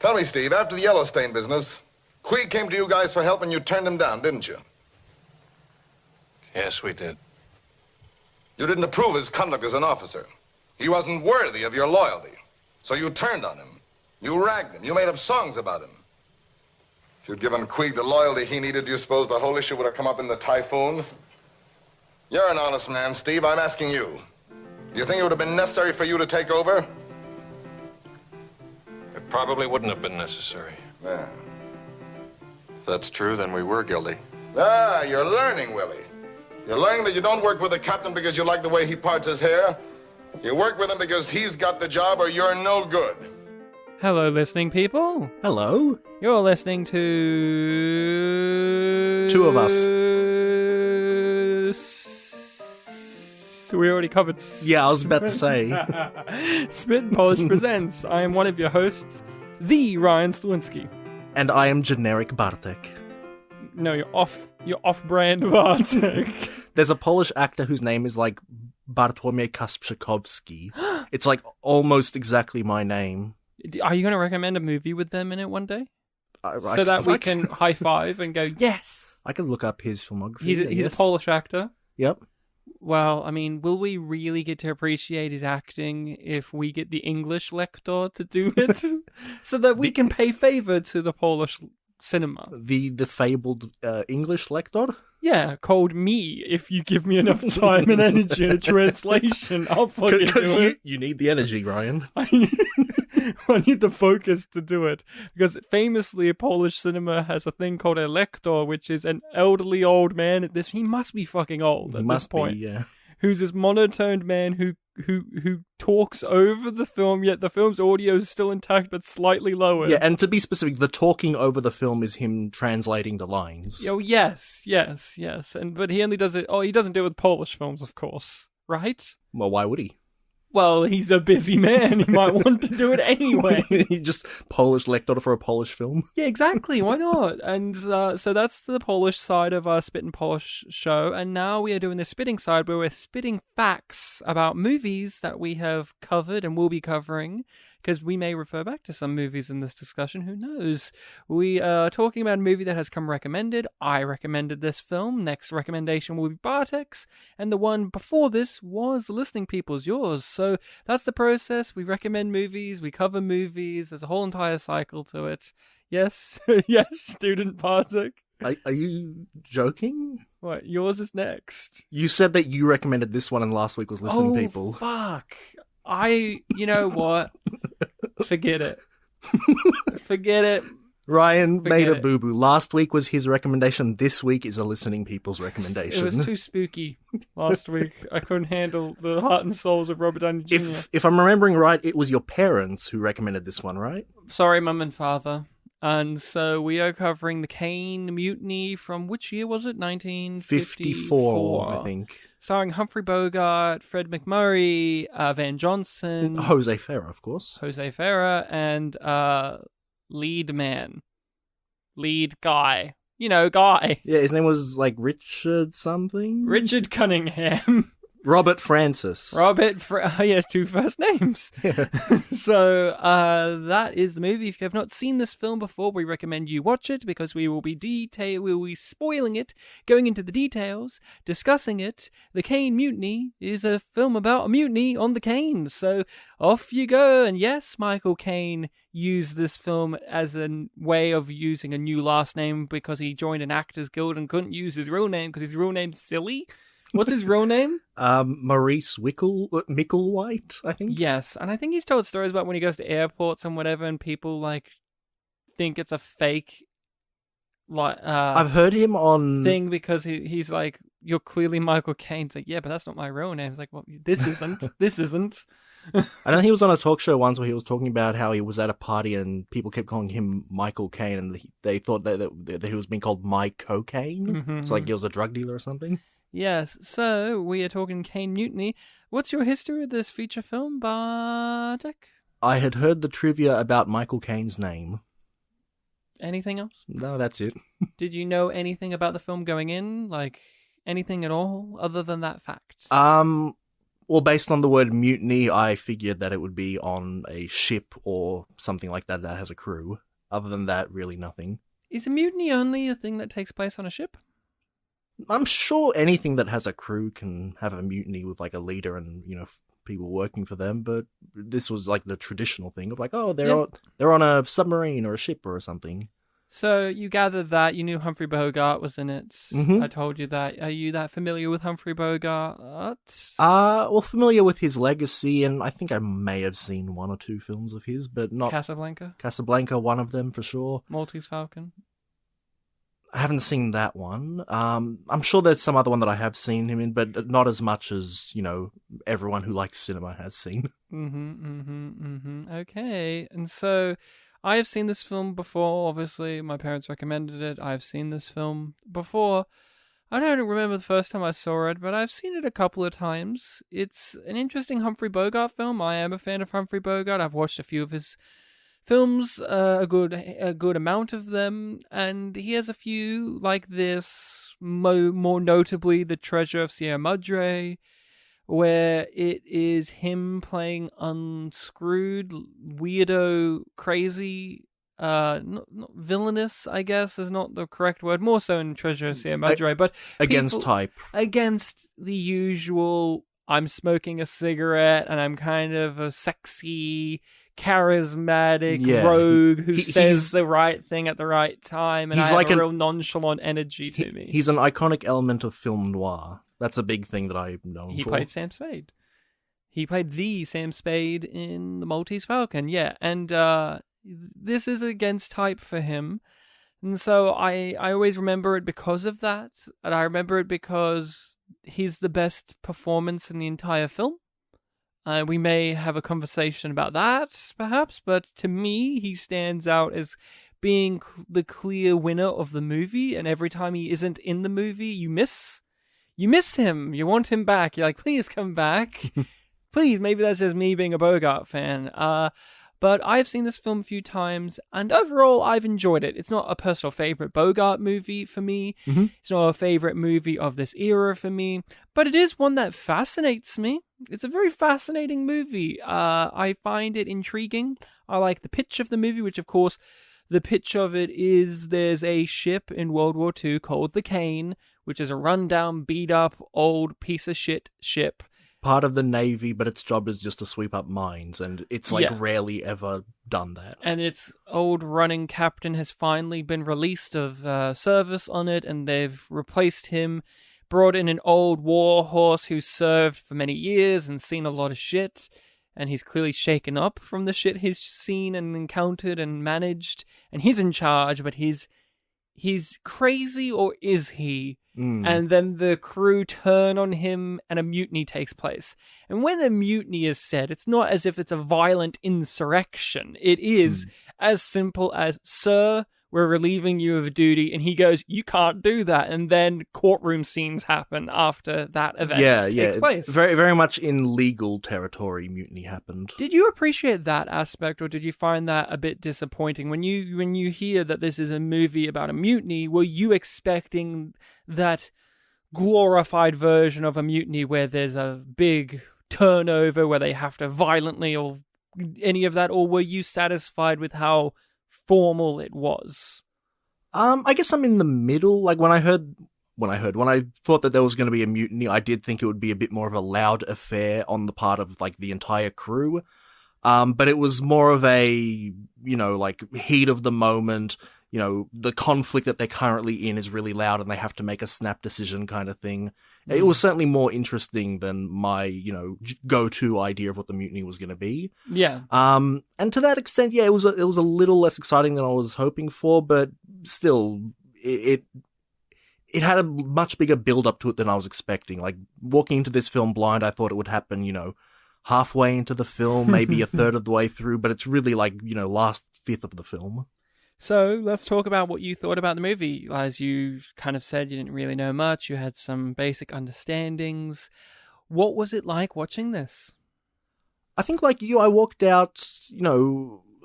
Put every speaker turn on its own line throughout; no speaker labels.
Tell me, Steve, after the Yellowstain business, Queeg came to you guys for help and you turned him down, didn't you?
Yes, we did.
You didn't approve his conduct as an officer. He wasn't worthy of your loyalty. So you turned on him. You ragged him. You made up songs about him. If you'd given Queeg the loyalty he needed, do you suppose the whole issue would have come up in the typhoon? You're an honest man, Steve. I'm asking you. Do you think it would have been necessary for you to take over?
It probably wouldn't have been necessary.
Yeah.
If that's true, then we were guilty.
Ah, you're learning, Willie. You're learning that you don't work with the captain because you like the way he parts his hair. You work with him because he's got the job or you're no good.
Hello, listening people.
Hello.
You're listening to...
Two of us.
We already covered...
Yeah, I was about to say.
Spit and Polish Presents. I am one of your hosts, the Ryan Stawinski.
And I am generic Bartek.
No, you're off-brand Bartek.
There's a Polish actor whose name is like Bartłomiej Kasprzakowski. It's like almost exactly my name.
Are you going to recommend a movie with them in it one day?
So
that we can high five and go, yes!
I can look up his filmography.
He's a Polish actor.
Yep.
Well, I mean, will we really get to appreciate his acting if we get the English lector to do it? So that we can pay favor to the Polish cinema.
The fabled English lector?
Yeah, called me if you give me enough time and energy in a translation. I'll fucking do it.
You need the energy, Ryan.
I need the focus to do it. Because famously, Polish cinema has a thing called a lector, which is an elderly old man. He must be fucking old at this point.
Yeah.
Who's this monotoned man who talks over the film, yet the film's audio is still intact but slightly lower.
Yeah, and to be specific, the talking over the film is him translating the lines.
Oh, yes. But he only does it... Oh, he doesn't do it with Polish films, of course. Right?
Well, why would he?
Well, he's a busy man. He might want to do it anyway.
He just Polish lector for a Polish film.
Yeah, exactly. Why not? And so that's the Polish side of our Spit and Polish show. And now we are doing the spitting side where we're spitting facts about movies that we have covered and will be covering. Because we may refer back to some movies in this discussion. Who knows? We are talking about a movie that has come recommended. I recommended this film. Next recommendation will be Bartek's. And the one before this was Listening People's, yours. So that's the process. We recommend movies. We cover movies. There's a whole entire cycle to it. Yes. Yes, student Bartek.
Are you joking?
What? Yours is next.
You said that you recommended this one and last week was Listening People.
Fuck. You know what? Forget it. Forget it.
Ryan made a boo-boo. Last week was his recommendation. This week is a Listening People's recommendation.
It was too spooky last week. I couldn't handle the heart and souls of Robert Downey Jr.
If I'm remembering right, it was your parents who recommended this one, right?
Sorry, Mum and Father. And so we are covering the Caine Mutiny from which year was it? 1954,
I think.
Starring Humphrey Bogart, Fred McMurray, Van Johnson.
Jose Ferrer, of course.
Jose Ferrer, and lead guy. You know, guy.
Yeah, his name was like Richard something?
Richard Cunningham.
Robert Francis.
He has two first names.
Yeah.
So that is the movie. If you have not seen this film before, we recommend you watch it because we will be spoiling it, going into the details, discussing it. The Caine Mutiny is a film about a mutiny on the Caine. So off you go. And yes, Michael Caine used this film as a way of using a new last name because he joined an actors guild and couldn't use his real name because his real name's silly. What's his real name?
Maurice Micklewhite, I think.
Yes, and I think he's told stories about when he goes to airports and whatever, and people like think it's a fake.
I've heard him on
thing because he's like, "You're clearly Michael Caine." It's like, yeah, but that's not my real name. It's like, well, this isn't. This isn't.
I know he was on a talk show once where he was talking about how he was at a party and people kept calling him Michael Caine, and they thought that he was being called Mike Cocaine.
Mm-hmm.
It's like he was a drug dealer or something.
Yes, so we are talking Caine Mutiny. What's your history with this feature film, Bartek?
I had heard the trivia about Michael Caine's name.
Anything else?
No, that's it.
Did you know anything about the film going in? Like, anything at all, other than that fact?
Well, based on the word mutiny, I figured that it would be on a ship or something like that that has a crew. Other than that, really nothing.
Is a mutiny only a thing that takes place on a ship?
I'm sure anything that has a crew can have a mutiny with, like, a leader and, people working for them, but this was, like, the traditional thing of, like, oh, they're on a submarine or a ship or something.
So you gathered that you knew Humphrey Bogart was in it.
Mhm.
I told you that. Are you that familiar with Humphrey Bogart?
Well, familiar with his legacy, and I think I may have seen one or two films of his, but not
Casablanca,
one of them for sure.
Maltese Falcon.
I haven't seen that one. I'm sure there's some other one that I have seen him in, but not as much as, everyone who likes cinema has seen.
Okay. And so I have seen this film before. Obviously, my parents recommended it. I've seen this film before. I don't remember the first time I saw it, but I've seen it a couple of times. It's an interesting Humphrey Bogart film. I am a fan of Humphrey Bogart. I've watched a few of his films, a good amount of them, and he has a few like this, more notably The Treasure of Sierra Madre, where it is him playing unscrewed, weirdo, crazy, not villainous, I guess is not the correct word, more so in Treasure of Sierra Madre, but
against
the usual, I'm smoking a cigarette and I'm kind of a sexy, charismatic rogue who says the right thing at the right time, and I have a real nonchalant energy to me.
He's an iconic element of film noir. That's a big thing that I know him for.
He played Sam Spade. He played the Sam Spade in The Maltese Falcon, yeah. And this is against type for him. And so I always remember it because of that. And I remember it because he's the best performance in the entire film. We may have a conversation about that, perhaps, but to me, he stands out as being the clear winner of the movie, and every time he isn't in the movie, you miss him. You want him back. You're like, please come back. Please, maybe that's just me being a Bogart fan. But I've seen this film a few times, and overall, I've enjoyed it. It's not a personal favorite Bogart movie for me.
Mm-hmm.
It's not a favorite movie of this era for me, but it is one that fascinates me. It's a very fascinating movie. I find it intriguing. I like the pitch of the movie, which, of course, the pitch of it is there's a ship in World War II called the Caine, which is a rundown, beat-up, old piece of shit ship.
Part of the Navy, but its job is just to sweep up mines, and it's rarely ever done that.
And its old running captain has finally been released of service on it, and they've replaced him, brought in an old war horse who served for many years and seen a lot of shit, and he's clearly shaken up from the shit he's seen and encountered and managed, and he's in charge, but he's crazy, or is he? And then the crew turn on him and a mutiny takes place. And when a mutiny is said, it's not as if it's a violent insurrection. It is as simple as, sir, we're relieving you of duty. And he goes, you can't do that. And then courtroom scenes happen after that event takes place.
Very, very much in legal territory, mutiny happened.
Did you appreciate that aspect, or did you find that a bit disappointing? When you hear that this is a movie about a mutiny, were you expecting that glorified version of a mutiny where there's a big turnover where they have to violently, or any of that, or were you satisfied with how formal it was?
I guess I'm in the middle. Like when I thought that there was going to be a mutiny, I did think it would be a bit more of a loud affair on the part of like the entire crew. But it was more of a, heat of the moment. The conflict that they're currently in is really loud and they have to make a snap decision kind of thing. It was certainly more interesting than my, go-to idea of what the mutiny was going to be.
Yeah.
And to that extent, it was a little less exciting than I was hoping for, but still, it had a much bigger build-up to it than I was expecting. Like, walking into this film blind, I thought it would happen, halfway into the film, maybe a third of the way through, but it's really like, last fifth of the film.
So let's talk about what you thought about the movie. As you kind of said, you didn't really know much. You had some basic understandings. What was it like watching this?
I think like you, I walked out,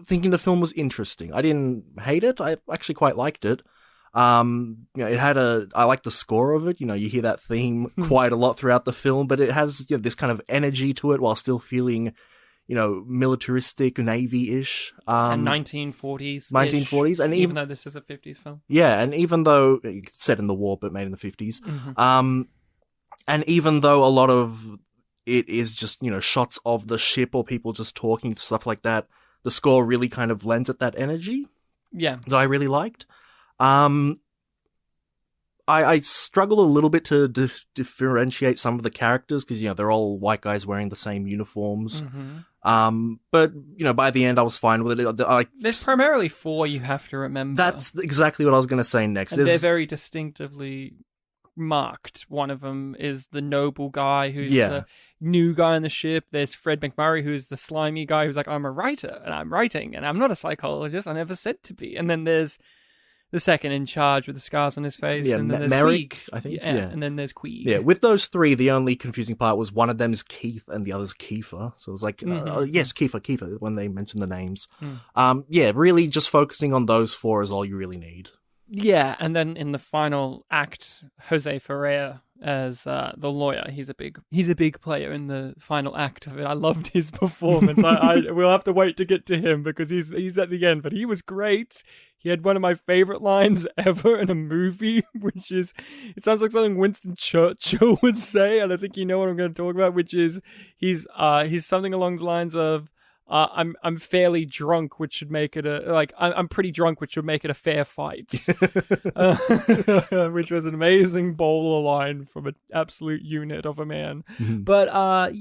thinking the film was interesting. I didn't hate it. I actually quite liked it. It had I like the score of it. You hear that theme quite a lot throughout the film, but it has this kind of energy to it while still feeling, militaristic, Navy-ish.
And 1940s.
1940s, and
even though this is a 50s film.
Yeah, and even though it's set in the war, but made in the 50s, and even though a lot of it is just, shots of the ship or people just talking, stuff like that, the score really kind of lends it that energy.
Yeah.
That I really liked. I struggle a little bit to differentiate some of the characters because, they're all white guys wearing the same uniforms. But, by the end I was fine with it.
There's primarily 4 you have to remember.
That's exactly what I was going to say next.
And they're very distinctively marked. One of them is the noble guy who's the new guy on the ship. There's Fred McMurray, who's the slimy guy who's like, I'm a writer and I'm writing and I'm not a psychologist. I never said to be. And then there's the second in charge with the scars on his face.
Yeah,
and then there's
Merrick,
Queeg.
I think.
Yeah, and then there's Queeg.
Yeah, with those 3, the only confusing part was one of them is Keith and the other's Kiefer. So it was like, yes, Kiefer, when they mentioned the names. Really just focusing on those 4 is all you really need.
Yeah, and then in the final act, Jose Ferrer as the lawyer. He's a big player in the final act of it. I loved his performance. We'll have to wait to get to him because he's at the end, but he was great. He had one of my favorite lines ever in a movie, which is, it sounds like something Winston Churchill would say, and I think you know what I'm going to talk about, which is he's something along the lines of, I'm fairly drunk, which should make it I'm pretty drunk, which should make it a fair fight. Which was an amazing bowler line from an absolute unit of a man. But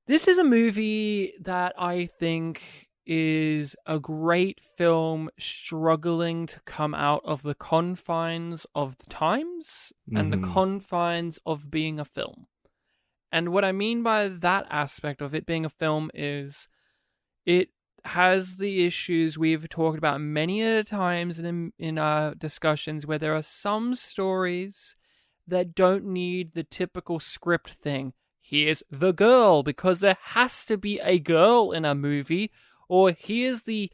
this is a movie that I think is a great film struggling to come out of the confines of the times and the confines of being a film. And what I mean by that aspect of it being a film is it has the issues we've talked about many times in our discussions where there are some stories that don't need the typical script thing. Here's the girl, because there has to be a girl in a movie, or here's the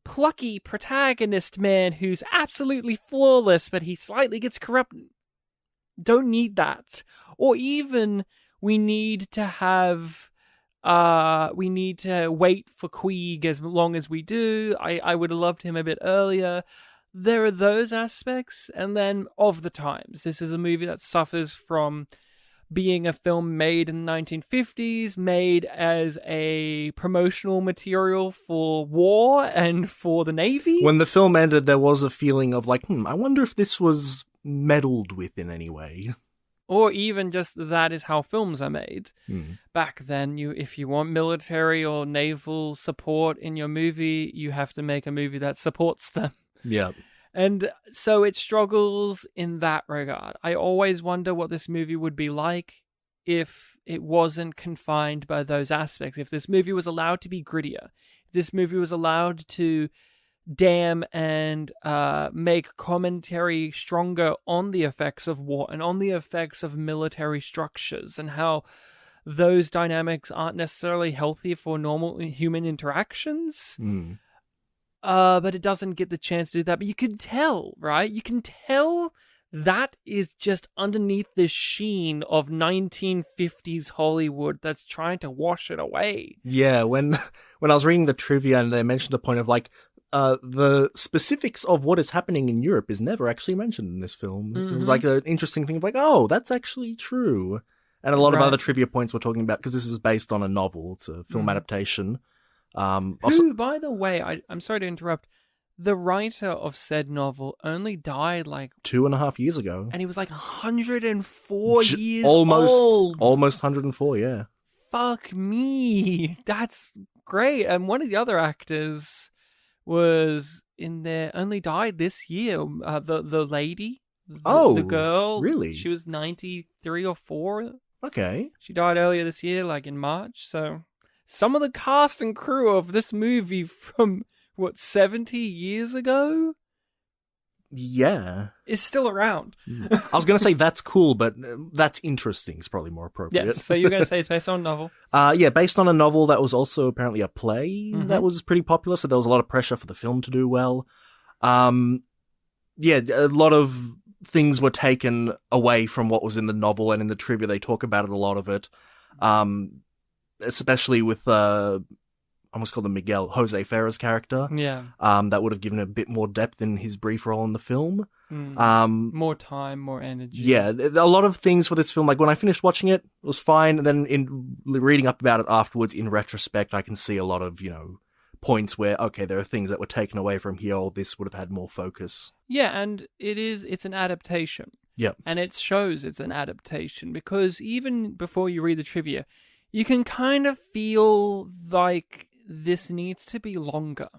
plucky protagonist man who's absolutely flawless, but he slightly gets corrupt. Don't need that. Or even we need to wait for Queeg as long as we do. I would have loved him a bit earlier. There are those aspects. And then of the times, this is a movie that suffers from being a film made in the 1950s, made as a promotional material for war and for the Navy.
When the film ended, there was a feeling of like, I wonder if this was meddled with in any way.
Or even just that is how films are made. Back then, if you want military or naval support in your movie, you have to make a movie that supports them.
Yeah.
And so it struggles in that regard. I always wonder what this movie would be like if it wasn't confined by those aspects. If this movie was allowed to be grittier. If this movie was allowed to damn and make commentary stronger on the effects of war and on the effects of military structures and how those dynamics aren't necessarily healthy for normal human interactions. But it doesn't get the chance to do that. But you can tell, right? You can tell that is just underneath the sheen of 1950s Hollywood that's trying to wash it away.
Yeah, when I was reading the trivia and they mentioned a point of like, the specifics of what is happening in Europe is never actually mentioned in this film. It was like an interesting thing of like, oh, that's actually true. And a lot of other trivia points we're talking about, because this is based on a novel. It's a film adaptation.
Who, by the way, I'm sorry to interrupt, the writer of said novel only died like
2.5 years ago.
And he was like 104 years old.
Almost 104, yeah.
Fuck me. That's great. And one of the other actors was in there, only died this year. The lady. The girl.
Really?
She was 93 or 4.
Okay.
She died earlier this year, like in March. So some of the cast and crew of this movie from, 70 years ago?
Yeah.
is still around.
I was going to say that's cool, but that's interesting is probably more appropriate.
Yes, so you're going to say it's based on a novel?
Yeah, based on a novel that was also apparently a play that was pretty popular, so there was a lot of pressure for the film to do well. Yeah, a lot of things were taken away from what was in the novel, and in the trivia they talk about it, a lot of it. Especially with, I almost called him Miguel, Jose Ferrer's character.
Yeah.
That would have given a bit more depth in his brief role in the film.
More time, more energy.
Yeah, a lot of things for this film, like when I finished watching it, it was fine, and then in reading up about it afterwards, in retrospect, I can see a lot of, points where, okay, there are things that were taken away from here, or this would have had more focus.
Yeah, and it's an adaptation.
Yeah.
And it shows it's an adaptation, because even before you read the trivia, you can kind of feel like this needs to be longer.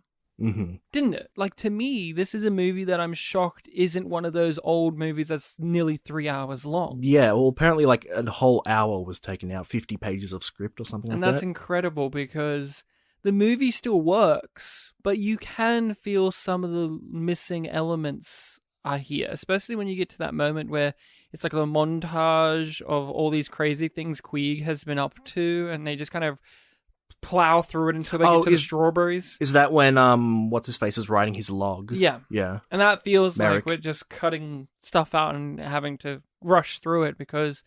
Mm-hmm.
Didn't it? Like, to me, this is a movie that I'm shocked isn't one of those old movies that's nearly 3 hours long.
Yeah, well, apparently like a whole hour was taken out, 50 pages of script or something
And
like that.
that's incredible, because the movie still works, but you can feel some of the missing elements are here, especially when you get to that moment where it's like a montage of all these crazy things Queeg has been up to, and they just kind of plow through it until they get to the strawberries.
Is that when what's-his-face is writing his log?
Yeah.
Yeah.
And that feels
Merrick.
like we're just cutting stuff out and having to rush through it, because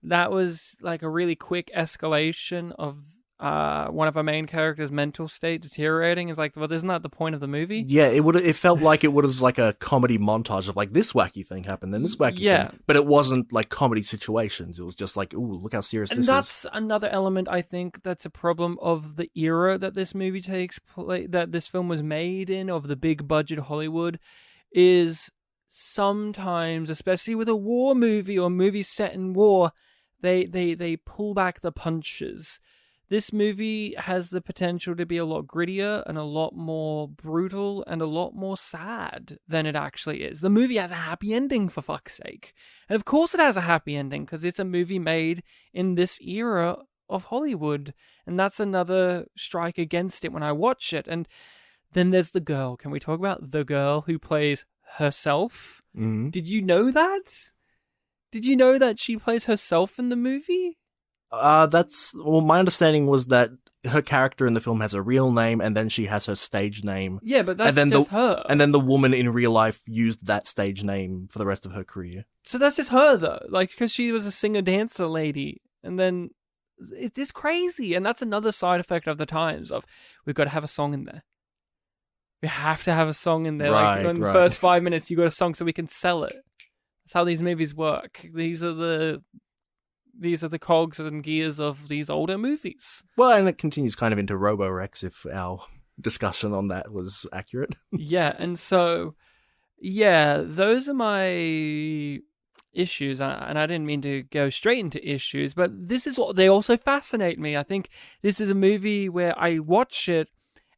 that was like a really quick escalation of one of our main characters' mental state deteriorating. Is like, well, isn't that the point of the movie?
Yeah, it felt like it was like a comedy montage of like this wacky thing happened, then this wacky thing. But it wasn't like comedy situations. It was just like, ooh, look how serious this is.
And that's another element, I think, that's a problem of the era that this movie takes place, that this film was made in, of the big budget Hollywood, is sometimes, especially with a war movie or movie set in war, they pull back the punches. This movie has the potential to be a lot grittier and a lot more brutal and a lot more sad than it actually is. The movie has a happy ending, for fuck's sake. And of course it has a happy ending, because it's a movie made in this era of Hollywood. And that's another strike against it when I watch it. And then there's the girl. Can we talk about the girl who plays herself?
Mm-hmm.
Did you know that? Did you know that she plays herself in the movie?
My understanding was that her character in the film has a real name, and then she has her stage name.
Yeah, but that's just her.
And then the woman in real life used that stage name for the rest of her career.
So that's just her, though. Like, because she was a singer-dancer lady. And then it is crazy. And that's another side effect of the times of, we've got to have a song in there. We have to have a song in there. Like, in the first 5 minutes, you got a song so we can sell it. That's how these movies work. These are the cogs and gears of these older movies.
Well, and it continues kind of into Robo-Rex, if our discussion on that was accurate.
Yeah, and so, yeah, those are my issues, and I didn't mean to go straight into issues, but this is what they also fascinate me. I think this is a movie where I watch it,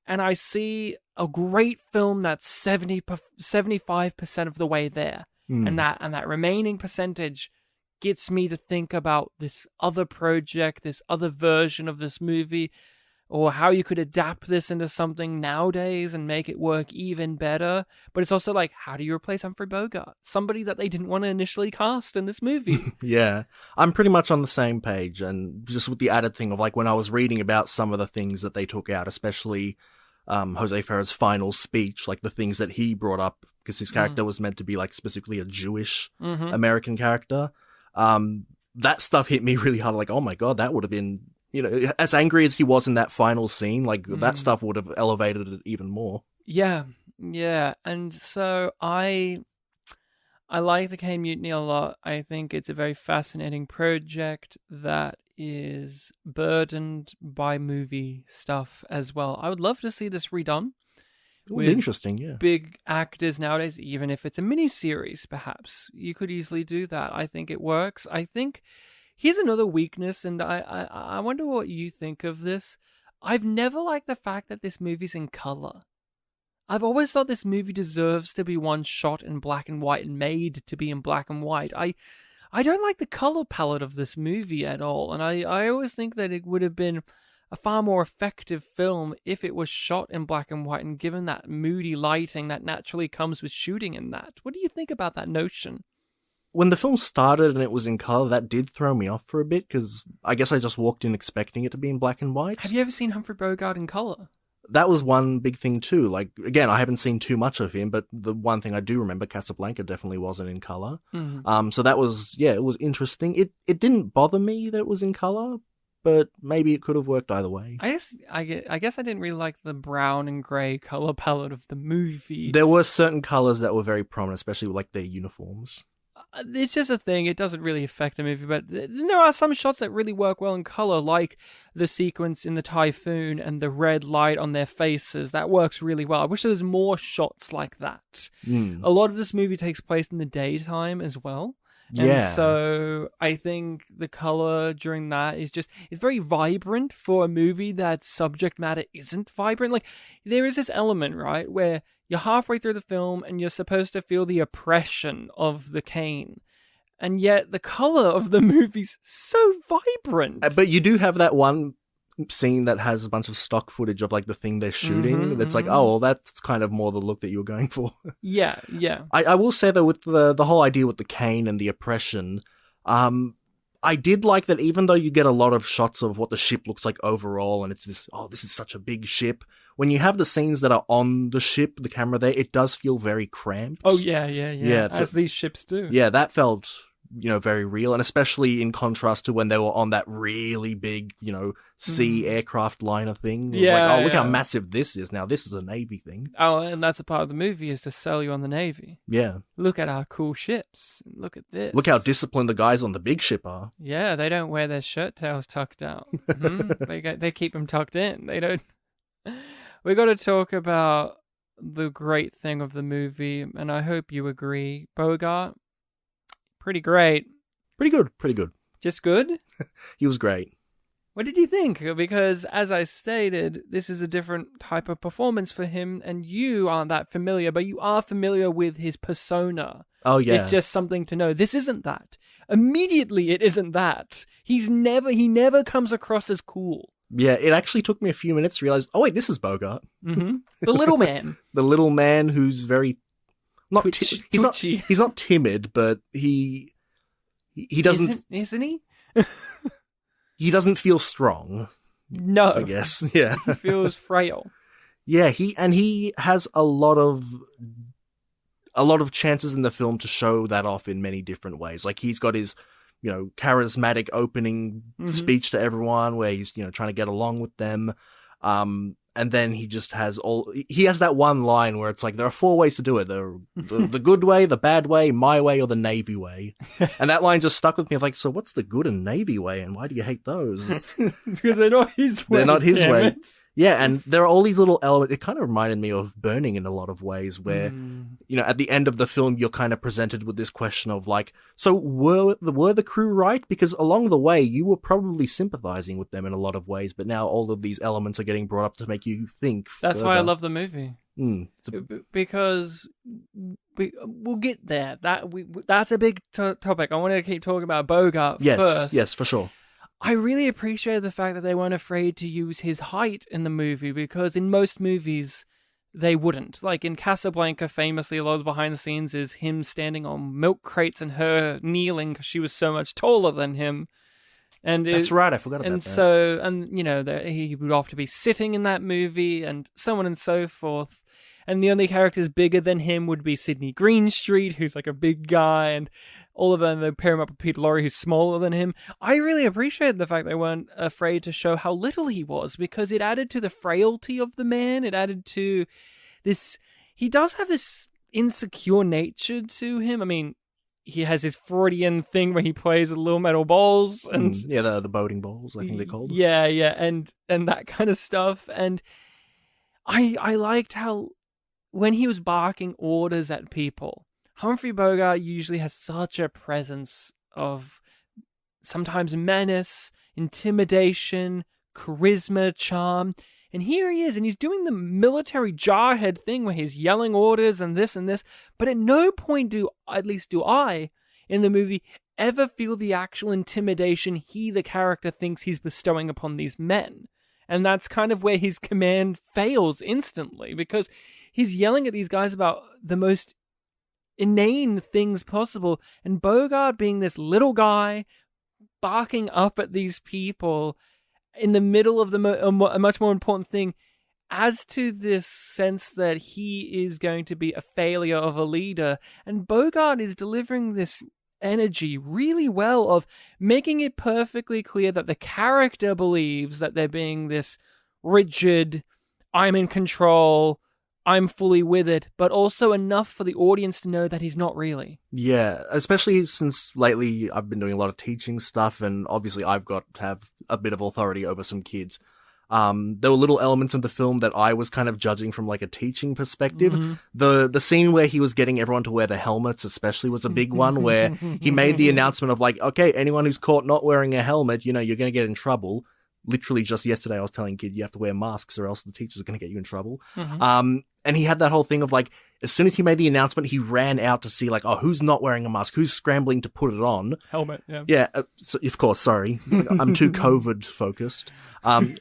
and I see a great film that's 75% of the way there, and that remaining percentage gets me to think about this other project, this other version of this movie, or how you could adapt this into something nowadays and make it work even better. But it's also like, how do you replace Humphrey Bogart? Somebody that they didn't want to initially cast in this movie.
Yeah, I'm pretty much on the same page, and just with the added thing of like when I was reading about some of the things that they took out, especially Jose Ferrer's final speech, like the things that he brought up, because his character was meant to be like specifically a Jewish American character. That stuff hit me really hard. Like, oh my god, that would have been, as angry as he was in that final scene, like that stuff would have elevated it even more.
Yeah. And so I like the Caine Mutiny a lot. I think it's a very fascinating project that is burdened by movie stuff as well. I would love to see this redone.
Interesting, yeah.
Big actors nowadays, even if it's a mini-series, perhaps. You could easily do that. I think it works. I think here's another weakness, and I wonder what you think of this. I've never liked the fact that this movie's in color. I've always thought this movie deserves to be one shot in black and white and made to be in black and white. I don't like the color palette of this movie at all, and I always think that it would have been a far more effective film if it was shot in black and white and given that moody lighting that naturally comes with shooting in that. What do you think about that notion?
When the film started and it was in color, that did throw me off for a bit, because I guess I just walked in expecting it to be in black and white.
Have you ever seen Humphrey Bogart in color?
That was one big thing too. Like, again, I haven't seen too much of him, but the one thing I do remember, Casablanca definitely wasn't in color.
Mm.
So that was, it was interesting. It didn't bother me that it was in color, but maybe it could have worked either way.
I guess I didn't really like the brown and gray color palette of the movie.
There were certain colors that were very prominent, especially like their uniforms.
It's just a thing. It doesn't really affect the movie, but there are some shots that really work well in color, like the sequence in the typhoon and the red light on their faces. That works really well. I wish there was more shots like that.
Mm.
A lot of this movie takes place in the daytime as well. And
Yeah.
so I think the color during that is it's very vibrant for a movie that subject matter isn't vibrant. Like, there is this element, right, where you're halfway through the film and you're supposed to feel the oppression of the Caine. And yet the color of the movie's so vibrant.
But you do have that one scene that has a bunch of stock footage of like the thing they're shooting. That's like, oh, well, that's kind of more the look that you were going for.
Yeah.
I will say though, with the whole idea with the Caine and the oppression, I did like that even though you get a lot of shots of what the ship looks like overall, and it's this is such a big ship. When you have the scenes that are on the ship, the camera there, it does feel very cramped.
Oh, yeah. As these ships do.
Yeah, that felt, very real, and especially in contrast to when they were on that really big, sea aircraft liner thing. It was like, look how massive this is. Now this is a Navy thing.
Oh, and that's a part of the movie, is to sell you on the Navy.
Yeah.
Look at our cool ships. Look at this.
Look how disciplined the guys on the big ship are.
Yeah, they don't wear their shirt tails tucked out. They keep them tucked in. They don't. We got to talk about the great thing of the movie, and I hope you agree. Bogart, pretty great.
Pretty good.
Just good?
He was great.
What did you think? Because, as I stated, this is a different type of performance for him, and you aren't that familiar, but you are familiar with his persona.
Oh, yeah.
It's just something to know. This isn't that. Immediately, it isn't that. He never comes across as cool.
Yeah, it actually took me a few minutes to realize, oh wait, this is Bogart.
Mm-hmm. The little man.
The little man who's very
twitchy.
He's not timid, but he doesn't
isn't he?
He doesn't feel strong.
No.
I guess. Yeah.
He feels frail.
Yeah, he has a lot of chances in the film to show that off in many different ways. Like, he's got his charismatic opening speech to everyone where he's, trying to get along with them. And then he just has he has that one line where it's like, there are 4 ways to do it. The good way, the bad way, my way, or the Navy way. And that line just stuck with me. I'm like, so what's the good and Navy way? And why do you hate those?
Because they're not his way.
They're not his way.
It.
Yeah, and there are all these little elements. It kind of reminded me of Burning in a lot of ways where, at the end of the film, you're kind of presented with this question of like, so were the crew right? Because along the way, you were probably sympathizing with them in a lot of ways, but now all of these elements are getting brought up to make you think.
That's why I love the movie. Because we'll get there. That's a big topic. I want to keep talking about Bogart first.
Yes, for sure.
I really appreciated the fact that they weren't afraid to use his height in the movie, because in most movies they wouldn't. Like in Casablanca, famously, a lot of the behind the scenes is him standing on milk crates and her kneeling because she was so much taller than him. And
that's right, I forgot about that.
So, he would have to be sitting in that movie and so on and so forth. And the only characters bigger than him would be Sidney Greenstreet, who's like a big guy, and all of them, they pair him up with Peter Lorre, who's smaller than him. I really appreciated the fact they weren't afraid to show how little he was, because it added to the frailty of the man. It added to this. He does have this insecure nature to him. I mean, he has his Freudian thing where he plays with little metal balls and
the boating balls, I think they're called.
Yeah, and that kind of stuff. And I liked how when he was barking orders at people, Humphrey Bogart usually has such a presence of sometimes menace, intimidation, charisma, charm. And here he is, and he's doing the military jarhead thing where he's yelling orders and this, but at no point do I, in the movie, ever feel the actual intimidation he, the character, thinks he's bestowing upon these men. And that's kind of where his command fails instantly, because he's yelling at these guys about the most inane things possible. And Bogart, being this little guy, barking up at these people in the middle of a much more important thing, adds to this sense that he is going to be a failure of a leader. And Bogart is delivering this energy really well of making it perfectly clear that the character believes that they're being this rigid, I'm in control, I'm fully with it, but also enough for the audience to know that he's not really.
Yeah, especially since lately I've been doing a lot of teaching stuff, and obviously I've got to have a bit of authority over some kids. There were little elements of the film that I was kind of judging from like a teaching perspective. The scene where he was getting everyone to wear the helmets especially was a big one, where he made the announcement of like, okay, anyone who's caught not wearing a helmet, you're going to get in trouble. Literally just yesterday I was telling kids you have to wear masks or else the teachers are going to get you in trouble. And he had that whole thing of like, as soon as he made the announcement, he ran out to see like, oh, who's not wearing a mask? Who's scrambling to put it on?
Helmet, yeah.
Yeah, so, of course, sorry. I'm too COVID focused.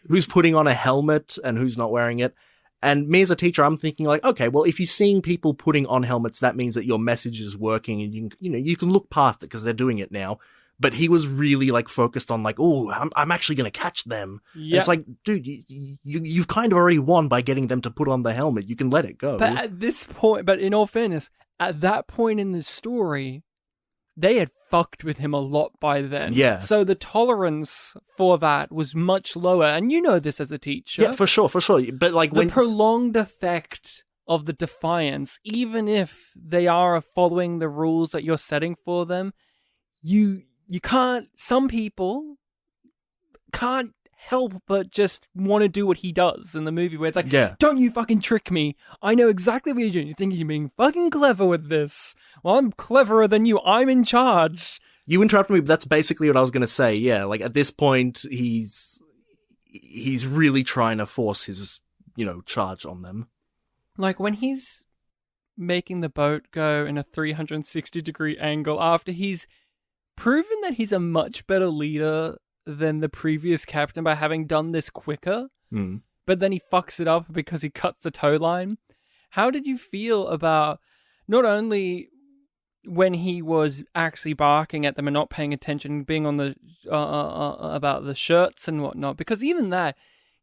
Who's putting on a helmet and who's not wearing it? And me as a teacher, I'm thinking like, okay, well, if you're seeing people putting on helmets, that means that your message is working, and you can look past it because they're doing it now. But he was really like focused on like, oh, I'm actually going to catch them. Yep. It's like, dude, you've kind of already won by getting them to put on the helmet. You can let it go.
But at this point, but in all fairness, at that point in the story, they had fucked with him a lot by then.
Yeah.
So the tolerance for that was much lower. And you know this as a teacher.
Yeah, for sure. But like
the prolonged effect of the defiance, even if they are following the rules that you're setting for them, some people can't help but just want to do what he does in the movie, where it's like, don't you fucking trick me. I know exactly what you're doing. You think you're being fucking clever with this. Well, I'm cleverer than you. I'm in charge.
You interrupted me, but that's basically what I was going to say. Yeah, like at this point, he's really trying to force his, charge on them.
Like when he's making the boat go in a 360-degree angle after he's proven that he's a much better leader than the previous captain by having done this quicker, but then he fucks it up because he cuts the tow line. How did you feel about not only when he was actually barking at them and not paying attention, being on the about the shirts and whatnot? Because even that,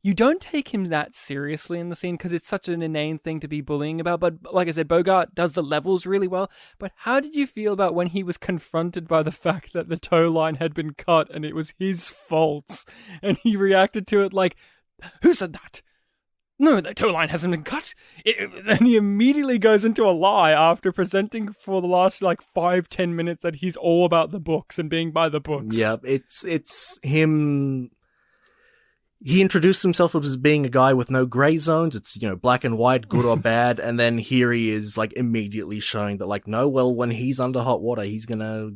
you don't take him that seriously in the scene because it's such an inane thing to be bullying about. But like I said, Bogart does the levels really well. But how did you feel about when he was confronted by the fact that the tow line had been cut and it was his fault? And he reacted to it like, who said that? No, the tow line hasn't been cut. Then he immediately goes into a lie after presenting for the last 5-10 minutes that he's all about the books and being by the books.
Yeah, it's him. He introduced himself as being a guy with no grey zones. It's, black and white, good or bad. And then here he is, immediately showing that, no, well, when he's under hot water, he's going to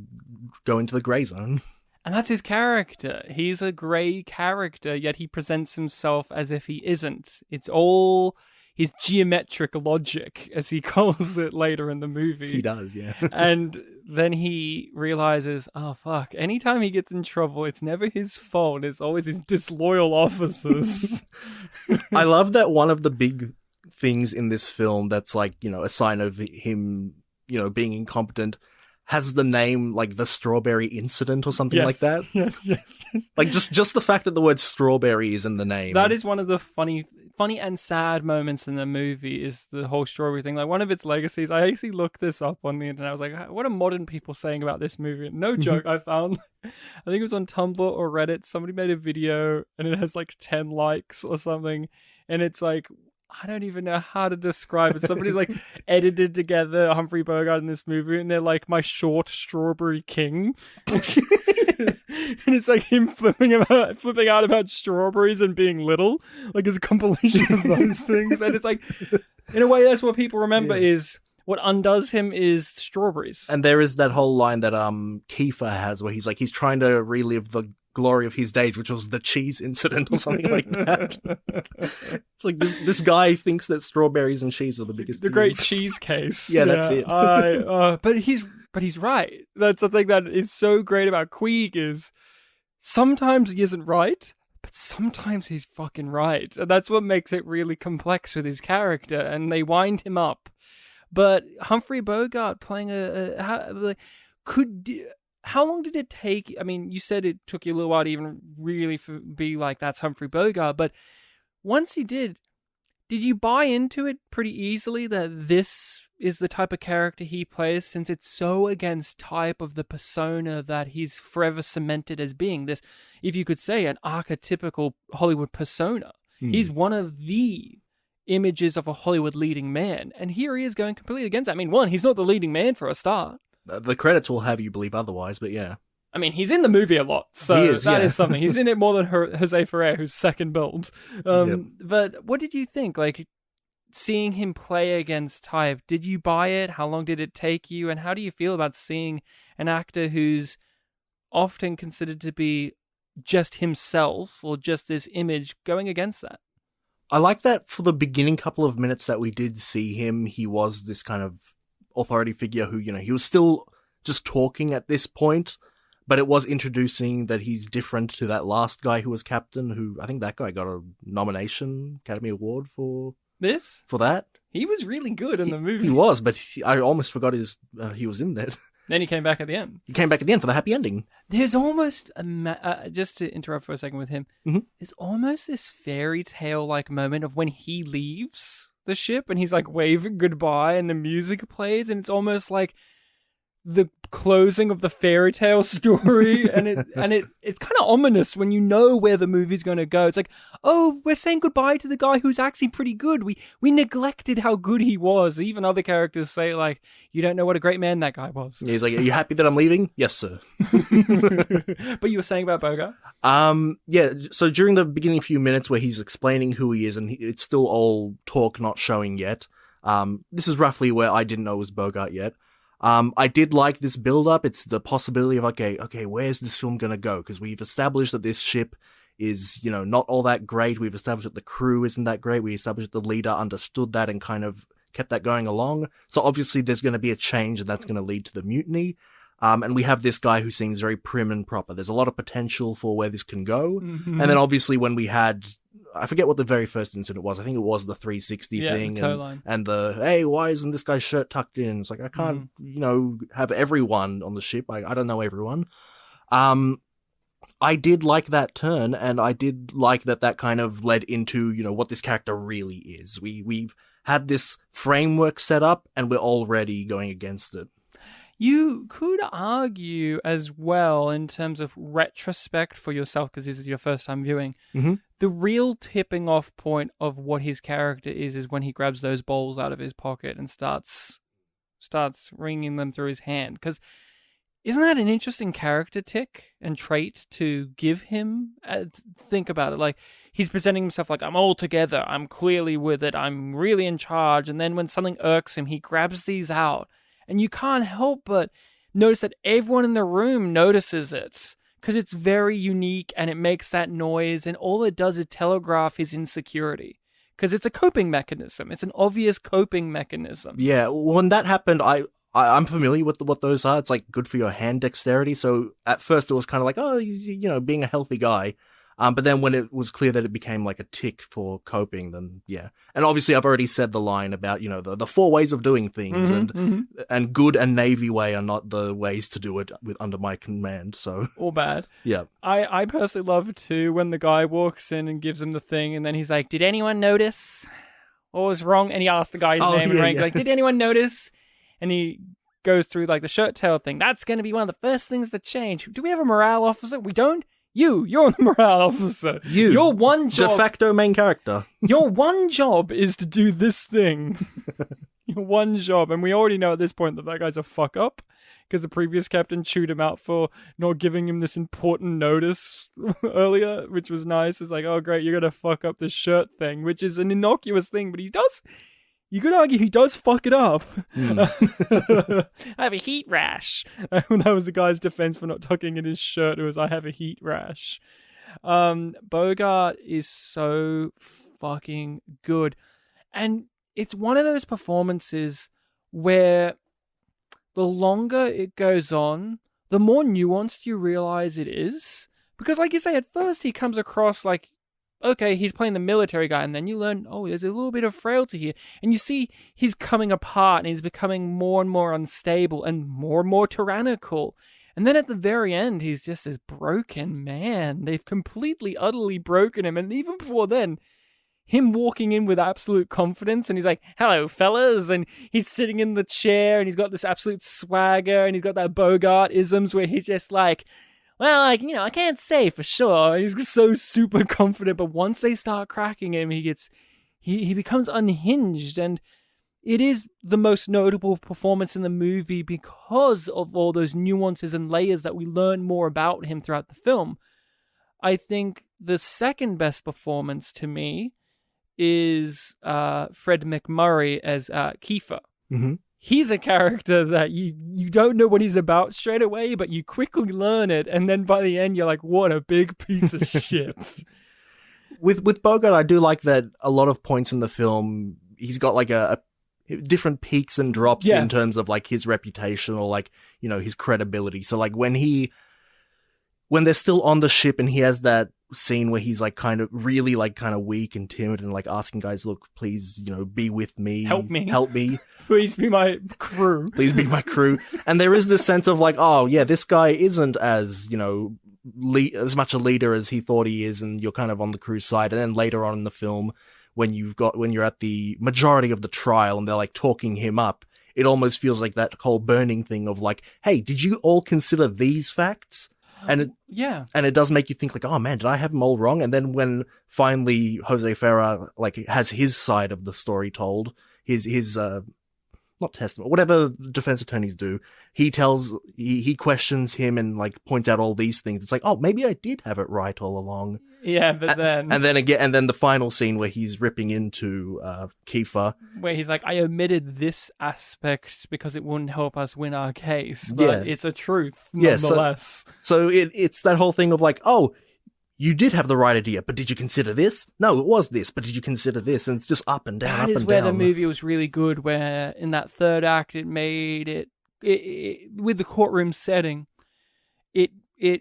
go into the grey zone.
And that's his character. He's a grey character, yet he presents himself as if he isn't. It's all his geometric logic, as he calls it later in the movie.
He does, yeah.
And then he realizes, oh, fuck, anytime he gets in trouble, it's never his fault. It's always his disloyal officers.
I love that one of the big things in this film that's a sign of him, being incompetent, has the name the Strawberry Incident or something like that.
Yes.
Just the fact that the word strawberry is in the name.
That is one of the funny and sad moments in the movie, is the whole strawberry thing. One of its legacies, I actually looked this up on the internet. I was like, what are modern people saying about this movie? No joke, I found, I think it was on Tumblr or Reddit, somebody made a video and it has 10 likes or something. And it's I don't even know how to describe it. Somebody's edited together Humphrey Bogart in this movie, and they're my short strawberry king. And it's him flipping out about strawberries and being little. It's a compilation of those things. And it's in a way, that's what people remember is what undoes him is strawberries.
And there is that whole line that Kiefer has where he's trying to relive the glory of his days, which was the cheese incident or something like that. It's this guy thinks that strawberries and cheese are the biggest deals.
Great cheese case.
Yeah, that's it.
But he's right. That's the thing that is so great about Queeg is sometimes he isn't right, but sometimes he's fucking right. And that's what makes it really complex with his character, and they wind him up. But Humphrey Bogart playing how long did it take? I mean, you said it took you a little while to even really be like, that's Humphrey Bogart, but once you did you buy into it pretty easily that this is the type of character he plays, since it's so against type of the persona that he's forever cemented as being this, if you could say, an archetypical Hollywood persona. He's one of the images of a Hollywood leading man, and here he is going completely against that. I mean, one, he's not the leading man for a start.
The credits will have you believe otherwise, but yeah.
I mean, he's in the movie a lot, so that is
yeah.
something. He's in it more than Jose Ferrer, who's second build.
Yep.
But what did you think? Like, seeing him play against type, did you buy it? How long did it take you? And how do you feel about seeing an actor who's often considered to be just himself or just this image going against that?
I like that for the beginning couple of minutes that we did see him, he was this kind of authority figure who, he was still just talking at this point, but it was introducing that he's different to that last guy who was captain, who I think that guy got a nomination, Academy Award for that.
He was really good in the movie.
He was, but I almost forgot he was in that.
Then he came back at the end.
He came back at the end for the happy ending. There's
almost just to interrupt for a second with him, there's almost this fairy tale like moment of when he leaves the ship and he's like waving goodbye and the music plays, and it's almost like the closing of the fairy tale story, and it's kind of ominous when you know where the movie's going to go. It's like, oh, we're saying goodbye to the guy who's actually pretty good. We neglected how good he was. Even other characters say, like, you don't know what a great man that guy was.
Yeah, he's like, are you happy that I'm leaving? Yes, sir.
But you were saying about Bogart?
Yeah, so during the beginning few minutes where he's explaining who he is, and it's still all talk, not showing yet. This is roughly where I didn't know it was Bogart yet. I did like this build-up. It's the possibility of, okay, where's this film gonna go? Because we've established that this ship is, not all that great. We've established that the crew isn't that great. We established that the leader understood that and kind of kept that going along. So obviously there's gonna be a change, and that's gonna lead to the mutiny. And we have this guy who seems very prim and proper. There's a lot of potential for where this can go. Mm-hmm. And then obviously when we had, I forget what the very first incident was. I think it was the 360 thing.
The tow line.
And the, hey, why isn't this guy's shirt tucked in? It's like, I can't, have everyone on the ship. I don't know everyone. I did like that turn, and I did like that kind of led into, what this character really is. We've had this framework set up, and we're already going against it.
You could argue as well, in terms of retrospect for yourself, because this is your first time viewing, the real tipping off point of what his character is when he grabs those bowls out of his pocket and starts wringing them through his hand. Because isn't that an interesting character tick and trait to give him? Think about it. Like, he's presenting himself like, I'm all together, I'm clearly with it, I'm really in charge. And then when something irks him, he grabs these out. And you can't help but notice that everyone in the room notices it, because it's very unique and it makes that noise, and all it does is telegraph his insecurity, because it's a coping mechanism. It's an obvious coping mechanism.
Yeah, when that happened, I'm familiar with what those are. It's like good for your hand dexterity. So at first it was kind of like, oh, he's, being a healthy guy. But then when it was clear that it became like a tick for coping, then yeah. And obviously I've already said the line about, the 4 ways of doing things, and good and Navy way are not the ways to do it under my command, so.
Or bad.
Yeah.
I personally love it too when the guy walks in and gives him the thing, and then he's like, did anyone notice what was wrong? And he asks the guy his name and rank, like, did anyone notice? And he goes through like the shirt tail thing. That's going to be one of the first things that change. Do we have a morale officer? We don't? You're the morale officer. Your one job,
de facto main character.
Your one job is to do this thing. Your one job, and we already know at this point that guy's a fuck up, because the previous captain chewed him out for not giving him this important notice earlier, which was nice. It's like, oh great, you're gonna fuck up this shirt thing, which is an innocuous thing, but he does. You could argue he does fuck it up. I have a heat rash. That was the guy's defense for not tucking in his shirt. It was, I have a heat rash. Bogart is so fucking good. And it's one of those performances where the longer it goes on, the more nuanced you realize it is. Because like you say, at first he comes across like, okay, he's playing the military guy, and then you learn, oh, there's a little bit of frailty here. And you see he's coming apart, and he's becoming more and more unstable and more tyrannical. And then at the very end, he's just this broken man. They've completely, utterly broken him. And even before then, him walking in with absolute confidence, and he's like, hello, fellas, and he's sitting in the chair, and he's got this absolute swagger, and he's got that Bogart-isms where he's just like, well, like, you know, I can't say for sure. He's so super confident, but once they start cracking him, he becomes unhinged, and it is the most notable performance in the movie because of all those nuances and layers that we learn more about him throughout the film. I think the second best performance to me is Fred McMurray as Kiefer.
Mm-hmm.
He's a character that you don't know what he's about straight away, but you quickly learn it, and then by the end you're like, what a big piece of shit.
With Bogart, I do like that a lot of points in the film, he's got like a different peaks and drops in terms of like his reputation or like, you know, his credibility. So like when they're still on the ship and he has that scene where he's like kind of really like kind of weak and timid and like asking guys, look, please, you know, be with me. Help me.
Please be my crew.
Please be my crew. And there is this sense of like, oh yeah, this guy isn't as, you know, as much a leader as he thought he is, and you're kind of on the crew's side. And then later on in the film, when you're at the majority of the trial and they're like talking him up, it almost feels like that whole burning thing of like, hey, did you all consider these facts? And it does make you think like, oh man, did I have them all wrong? And then when finally Jose Ferrer like has his side of the story told, his not testament, whatever defense attorneys do, he questions him and like points out all these things. It's like, oh, maybe I did have it right all along.
Yeah, but then
and then the final scene where he's ripping into Kiefer,
where he's like, I omitted this aspect because it wouldn't help us win our case, but it's a truth nonetheless.
So it's that whole thing of like, oh, you did have the right idea, but did you consider this? No, it was this, but did you consider this? And it's just up and down,
That is where the movie was really good, where in that third act it made it with the courtroom setting, it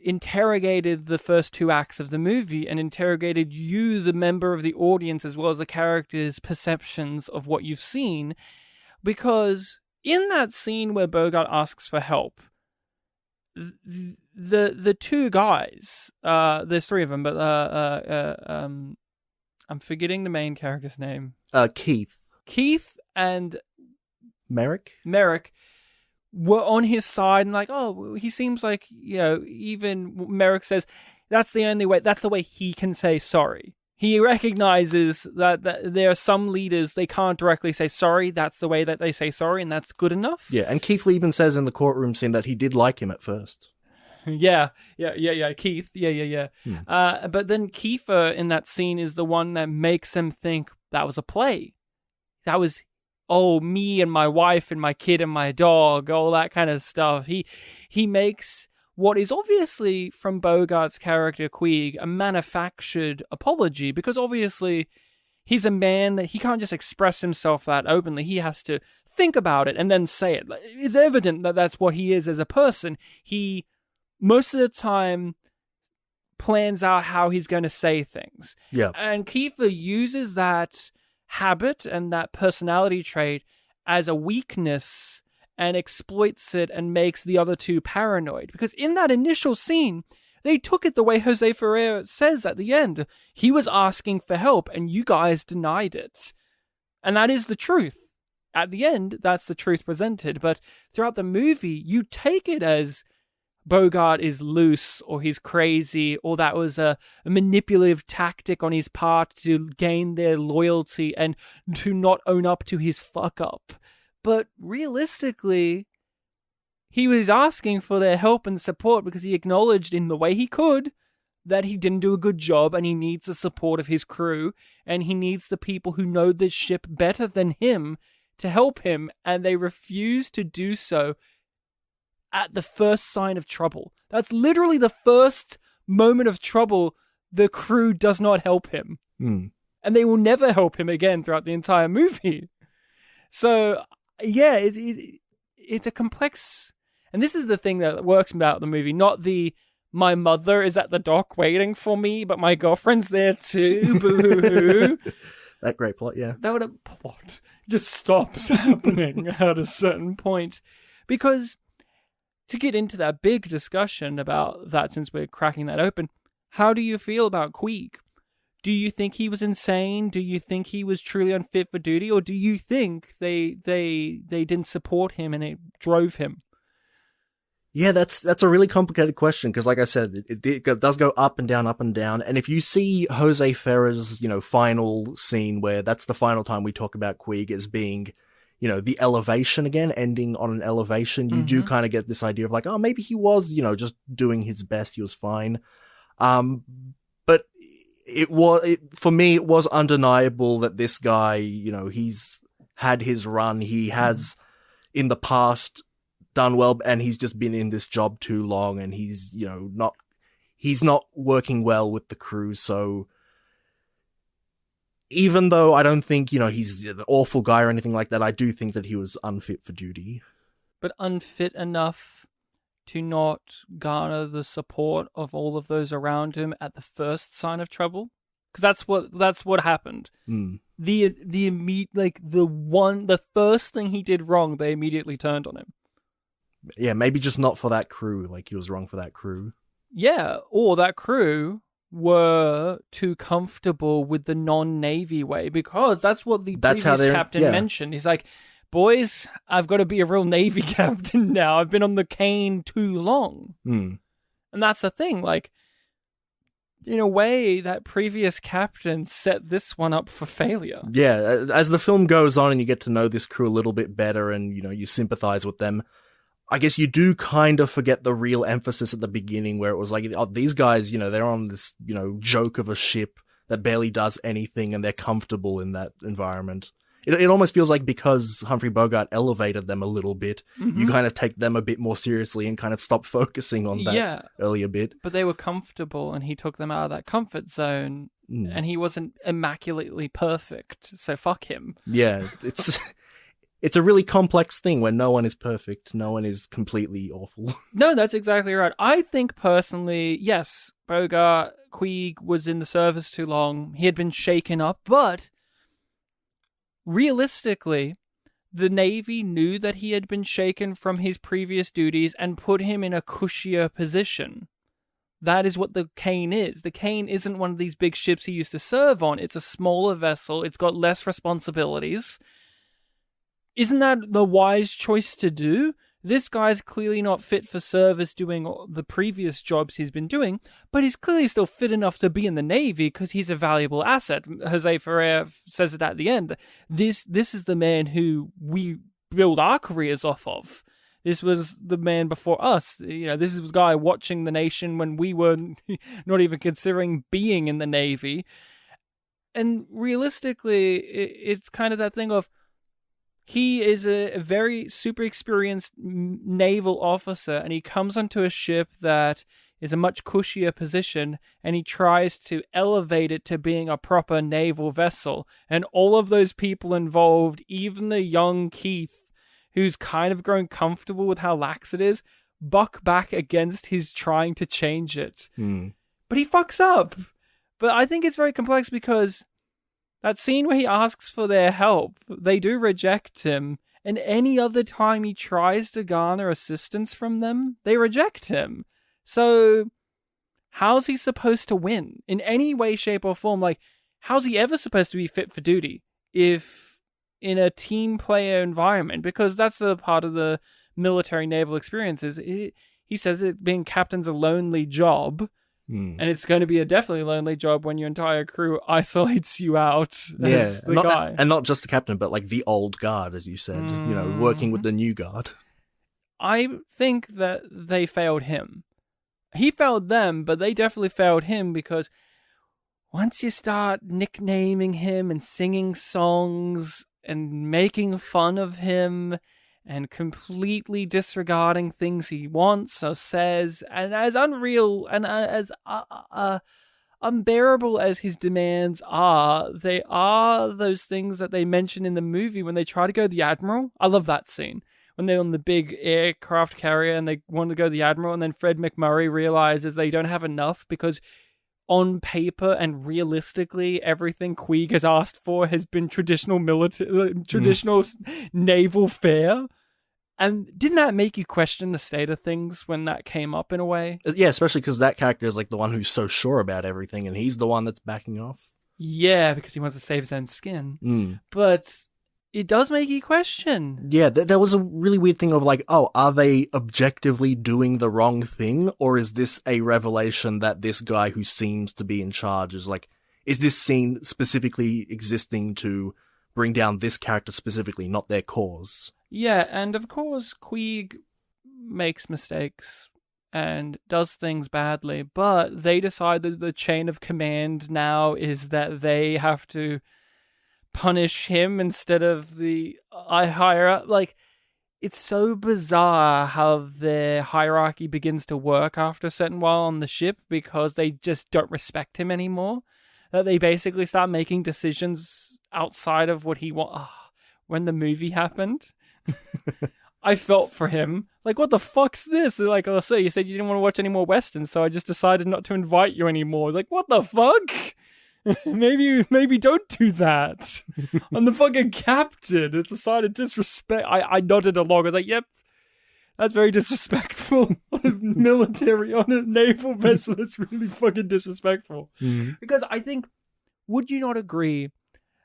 interrogated the first two acts of the movie and interrogated you, the member of the audience, as well as the characters' perceptions of what you've seen. Because in that scene where Bogart asks for help, the two guys, there's three of them, but I'm forgetting the main character's name. Keith and
Merrick
were on his side and like, oh, he seems like, you know, even Merrick says that's the only way, that's the way he can say sorry. He recognizes that there are some leaders, they can't directly say sorry. That's the way that they say sorry, and that's good enough.
Yeah, and Keith even says in the courtroom scene that he did like him at first.
Yeah, Keith, yeah. But then Kiefer in that scene is the one that makes him think that was a play. That was, me and my wife and my kid and my dog, all that kind of stuff. He makes what is obviously from Bogart's character Queeg a manufactured apology, because obviously he's a man that he can't just express himself that openly. He has to think about it and then say it. It's evident that that's what he is as a person. He most of the time plans out how he's going to say things.
Yeah.
And Kiefer uses that habit and that personality trait as a weakness and exploits it and makes the other two paranoid. Because in that initial scene, they took it the way Jose Ferrer says at the end. He was asking for help and you guys denied it. And that is the truth. At the end, that's the truth presented. But throughout the movie, you take it as Bogart is loose or he's crazy or that was a manipulative tactic on his part to gain their loyalty and to not own up to his fuck up. But realistically, he was asking for their help and support because he acknowledged in the way he could that he didn't do a good job and he needs the support of his crew and he needs the people who know this ship better than him to help him, and they refuse to do so at the first sign of trouble. That's literally the first moment of trouble. The crew does not help him. And they will never help him again throughout the entire movie. So, yeah, it's a complex... And this is the thing that works about the movie, not the my mother is at the dock waiting for me, but my girlfriend's there too. Boo-hoo-hoo.
That great plot, yeah.
That would have plot just stops happening at a certain point. Because to get into that big discussion about that, since we're cracking that open, how do you feel about Queeg? Do you think he was insane? Do you think he was truly unfit for duty? Or do you think they didn't support him and it drove him?
Yeah, that's a really complicated question, because like I said, it does go up and down, up and down. And if you see Jose Ferrer's, final scene, where that's the final time we talk about Queeg as being, the elevation again, ending on an elevation, you do kind of get this idea of like, oh, maybe he was, just doing his best. He was fine. But for me, it was undeniable that this guy, he's had his run. He has in the past done well, and he's just been in this job too long, and he's not working well with the crew. So even though I don't think he's an awful guy or anything like that, I do think that he was unfit for duty.
But unfit enough to not garner the support of all of those around him at the first sign of trouble, because that's what happened. The first thing he did wrong, they immediately turned on him.
Yeah, maybe just not for that crew. Like, he was wrong for that crew.
Yeah, or that crew were too comfortable with the non-Navy way, because that's what the previous captain mentioned. He's like, boys, I've got to be a real Navy captain now. I've been on the Caine too long. And that's the thing. Like, in a way, that previous captain set this one up for failure.
Yeah, as the film goes on and you get to know this crew a little bit better and, you sympathize with them, I guess you do kind of forget the real emphasis at the beginning, where it was like, oh, these guys, they're on this, joke of a ship that barely does anything, and they're comfortable in that environment. It almost feels like because Humphrey Bogart elevated them a little bit, you kind of take them a bit more seriously and kind of stop focusing on that earlier bit. But
they were comfortable, and he took them out of that comfort zone, and he wasn't immaculately perfect, so fuck him.
Yeah, it's a really complex thing where no one is perfect. No one is completely awful.
No, that's exactly right. I think personally, yes, Bogart, Queeg was in the service too long. He had been shaken up, but realistically, the Navy knew that he had been shaken from his previous duties and put him in a cushier position. That is what the Caine is. The Caine isn't one of these big ships he used to serve on. It's a smaller vessel. It's got less responsibilities. Isn't that the wise choice to do? This guy's clearly not fit for service doing the previous jobs he's been doing, but he's clearly still fit enough to be in the Navy because he's a valuable asset. Jose Ferrer says it at the end. This is the man who we build our careers off of. This was the man before us. This is the guy watching the nation when we were not even considering being in the Navy. And realistically, it's kind of that thing of, he is a very super experienced naval officer, and he comes onto a ship that is a much cushier position, and he tries to elevate it to being a proper naval vessel. And all of those people involved, even the young Keith, who's kind of grown comfortable with how lax it is, buck back against his trying to change it. But he fucks up. But I think it's very complex because that scene where he asks for their help, they do reject him. And any other time he tries to garner assistance from them, they reject him. So how's he supposed to win? In any way, shape, or form, like, how's he ever supposed to be fit for duty if in a team player environment? Because that's the part of the military naval experience is he says it being captain's a lonely job. And it's going to be a definitely lonely job when your entire crew isolates you out as the guy.
And not just the captain, but like the old guard, as you said, working with the new guard.
I think that they failed him. He failed them, but they definitely failed him because once you start nicknaming him and singing songs and making fun of him and completely disregarding things he wants or says, and as unreal and as unbearable as his demands are, they are those things that they mention in the movie when they try to go to the Admiral. I love that scene when they're on the big aircraft carrier and they want to go to the Admiral, and then Fred McMurray realizes they don't have enough because on paper and realistically, everything Queeg has asked for has been traditional naval fare. And didn't that make you question the state of things when that came up in a way?
Yeah, especially because that character is like the one who's so sure about everything, and he's the one that's backing off.
Yeah, because he wants to save his own skin. But it does make you question.
Yeah, there was a really weird thing of like, oh, are they objectively doing the wrong thing? Or is this a revelation that this guy who seems to be in charge is like, is this scene specifically existing to bring down this character specifically, not their cause?
Yeah, and of course, Queeg makes mistakes and does things badly, but they decide that the chain of command now is that they have to punish him instead of the higher up. Like, it's so bizarre how their hierarchy begins to work after a certain while on the ship because they just don't respect him anymore. That they basically start making decisions outside of what he wants. When the movie happened, I felt for him. Like, what the fuck's this? They're like, oh, so you said you didn't want to watch any more Westerns, so I just decided not to invite you anymore. Like, what the fuck? maybe don't do that. I'm the fucking captain. It's a sign of disrespect. I nodded along. I was like, yep, that's very disrespectful on a military, on a naval vessel. That's really fucking disrespectful. Because I think, would you not agree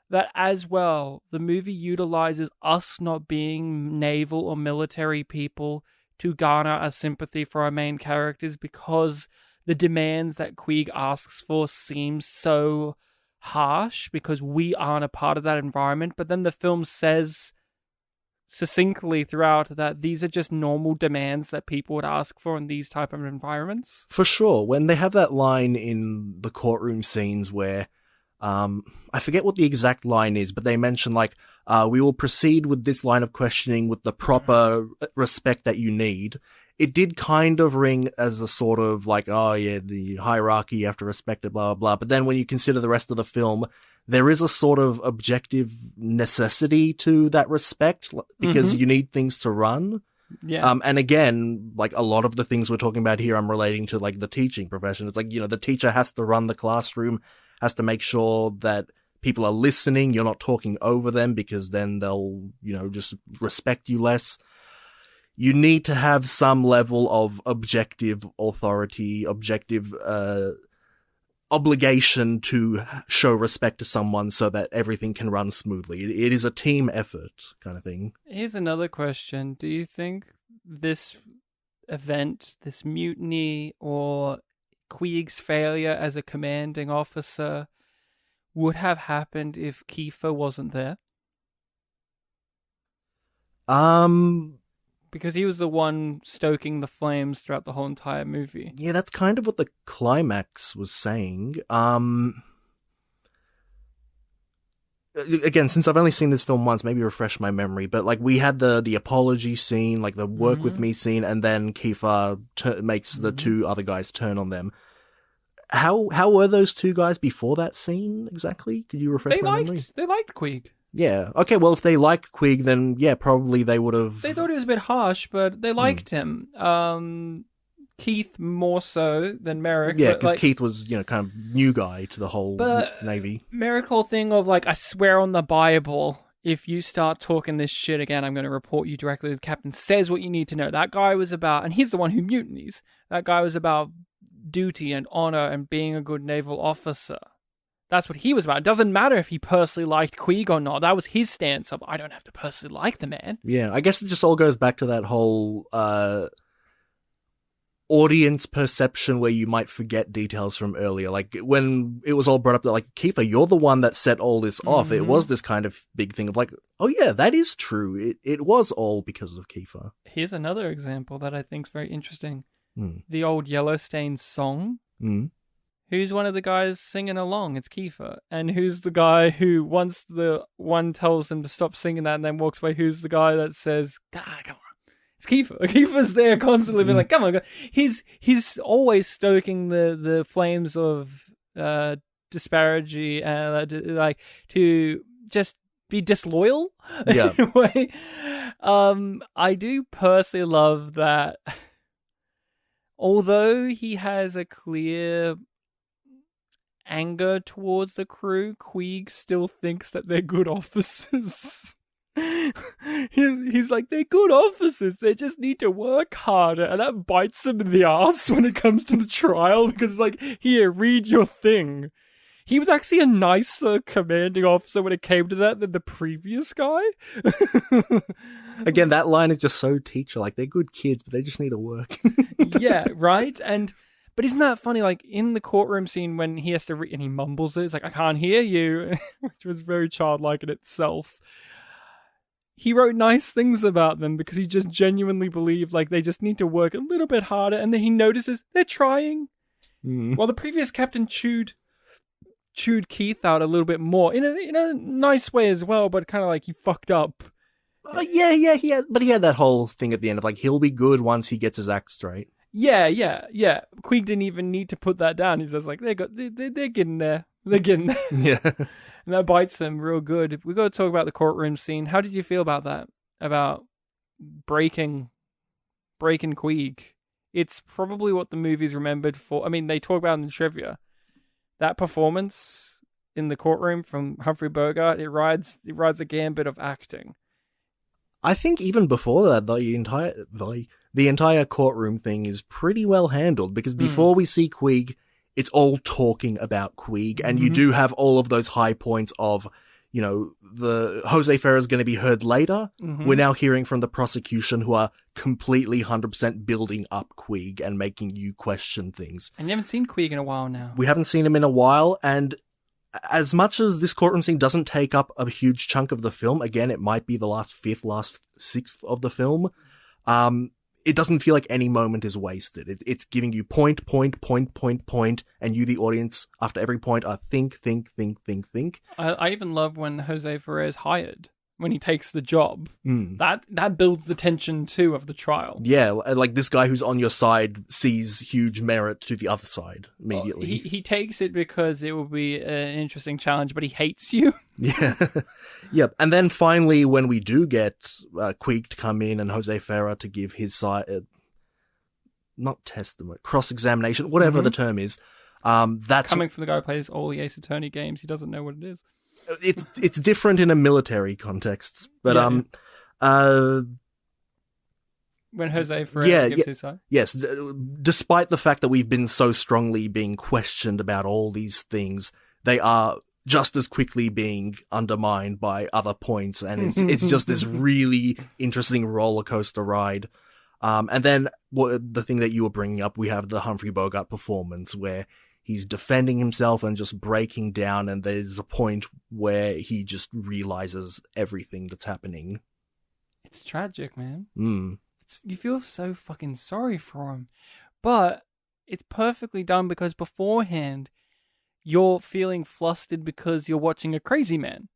that as well, the movie utilizes us not being naval or military people to garner a sympathy for our main characters because the demands that Queeg asks for seem so harsh because we aren't a part of that environment. But then the film says succinctly throughout that these are just normal demands that people would ask for in these type of environments.
For sure. When they have that line in the courtroom scenes where I forget what the exact line is, but they mention like, we will proceed with this line of questioning with the proper respect that you need. It did kind of ring as a sort of like, oh yeah, the hierarchy, you have to respect it, blah, blah, blah. But then when you consider the rest of the film, there is a sort of objective necessity to that respect because you need things to run.
Yeah.
And again, like a lot of the things we're talking about here, I'm relating to like the teaching profession. It's like, you know, the teacher has to run the classroom, has to make sure that people are listening. You're not talking over them because then they'll, you know, just respect you less. You need to have some level of objective authority, objective obligation to show respect to someone so that everything can run smoothly. It is a team effort kind of thing.
Here's another question. Do you think this event, this mutiny, or Queeg's failure as a commanding officer would have happened if Kiefer wasn't there? Because he was the one stoking the flames throughout the whole entire movie.
Yeah, that's kind of what the climax was saying. Again, since I've only seen this film once, maybe refresh my memory, but like we had the apology scene, like the work with me scene, and then Kiefer makes the two other guys turn on them. How were those two guys before that scene exactly? Could you refresh my memory?
They liked Queeg.
Yeah. Okay, well, if they liked Queeg, then yeah, probably they would have...
They thought he was a bit harsh, but they liked him. Keith more so than Merrick.
Yeah, because like, Keith was, you know, kind of new guy to the whole Navy.
Merrick whole thing of like, I swear on the Bible, if you start talking this shit again, I'm going to report you directly to the captain. Says what you need to know. That guy was about, and he's the one who mutinies. That guy was about duty and honor and being a good naval officer. That's what he was about. It doesn't matter if he personally liked Queeg or not. That was his stance of, I don't have to personally like the man.
Yeah, I guess it just all goes back to that whole audience perception where you might forget details from earlier. Like, when it was all brought up that, like, Kiefer, you're the one that set all this off. It was this kind of big thing of like, oh yeah, that is true. It was all because of Kiefer.
Here's another example that I think is very interesting. The old Yellowstone song. Who's one of the guys singing along? It's Kiefer. And who's the guy who, once the one tells him to stop singing that and then walks away, who's the guy that says, ah, come on. It's Kiefer. Kiefer's there constantly being like, come on. He's always stoking the flames of disparity and like to just be disloyal
Yeah.
in a way. I do personally love that. Although he has a clear anger towards the crew, Queeg still thinks that they're good officers. He's like, they're good officers, they just need to work harder, and that bites him in the ass when it comes to the trial, because it's like, here, read your thing. He was actually a nicer commanding officer when it came to that than the previous guy.
Again, that line is just so teacher, like, they're good kids, but they just need to work.
Yeah, right? But isn't that funny, like, in the courtroom scene when he has to and he mumbles it, it's like, I can't hear you, which was very childlike in itself. He wrote nice things about them because he just genuinely believed, like, they just need to work a little bit harder, and then he notices they're trying. While the previous captain chewed Keith out a little bit more, in a nice way as well, but kind of like he fucked up.
Yeah, he had that whole thing at the end of, like, he'll be good once he gets his act straight.
Yeah. Queeg didn't even need to put that down. He's just like, they're getting there. They're getting there.
Yeah.
And that bites them real good. We got to talk about the courtroom scene. How did you feel about that? About breaking Queeg? It's probably what the movie's remembered for. I mean, they talk about it in the trivia. That performance in the courtroom from Humphrey Bogart, it rides a gambit of acting.
I think even before that, the entire courtroom thing is pretty well handled, because before we see Queeg, it's all talking about Queeg, and you do have all of those high points of, you know, the Jose Ferrer is going to be heard later. We're now hearing from the prosecution, who are completely 100% building up Queeg and making you question things.
And you haven't seen Queeg in a while now.
We haven't seen him in a while, and as much as this courtroom scene doesn't take up a huge chunk of the film, again, it might be the last sixth of the film, it doesn't feel like any moment is wasted. It's giving you point, and you, the audience, after every point, are think.
I even love when Jose Ferrer is hired, when he takes the job. That builds the tension, too, of the trial.
Yeah, like this guy who's on your side sees huge merit to the other side immediately.
Well, he takes it because it will be an interesting challenge, but he hates you.
Yeah. Yep. And then finally, when we do get Queeg to come in and Jose Ferrer to give his side, not testimony, cross-examination, whatever the term is, that's
coming from the guy who plays all the Ace Attorney games. He doesn't know what it is.
It's different in a military context, but
when Jose Ferrer gives his side.
Yes, despite the fact that we've been so strongly being questioned about all these things, they are just as quickly being undermined by other points, and it's just this really interesting roller coaster ride. And then the thing that you were bringing up, we have the Humphrey Bogart performance where he's defending himself and just breaking down, and there's a point where he just realizes everything that's happening.
It's tragic, man. You feel so fucking sorry for him. But it's perfectly done because beforehand, you're feeling flustered because you're watching a crazy man.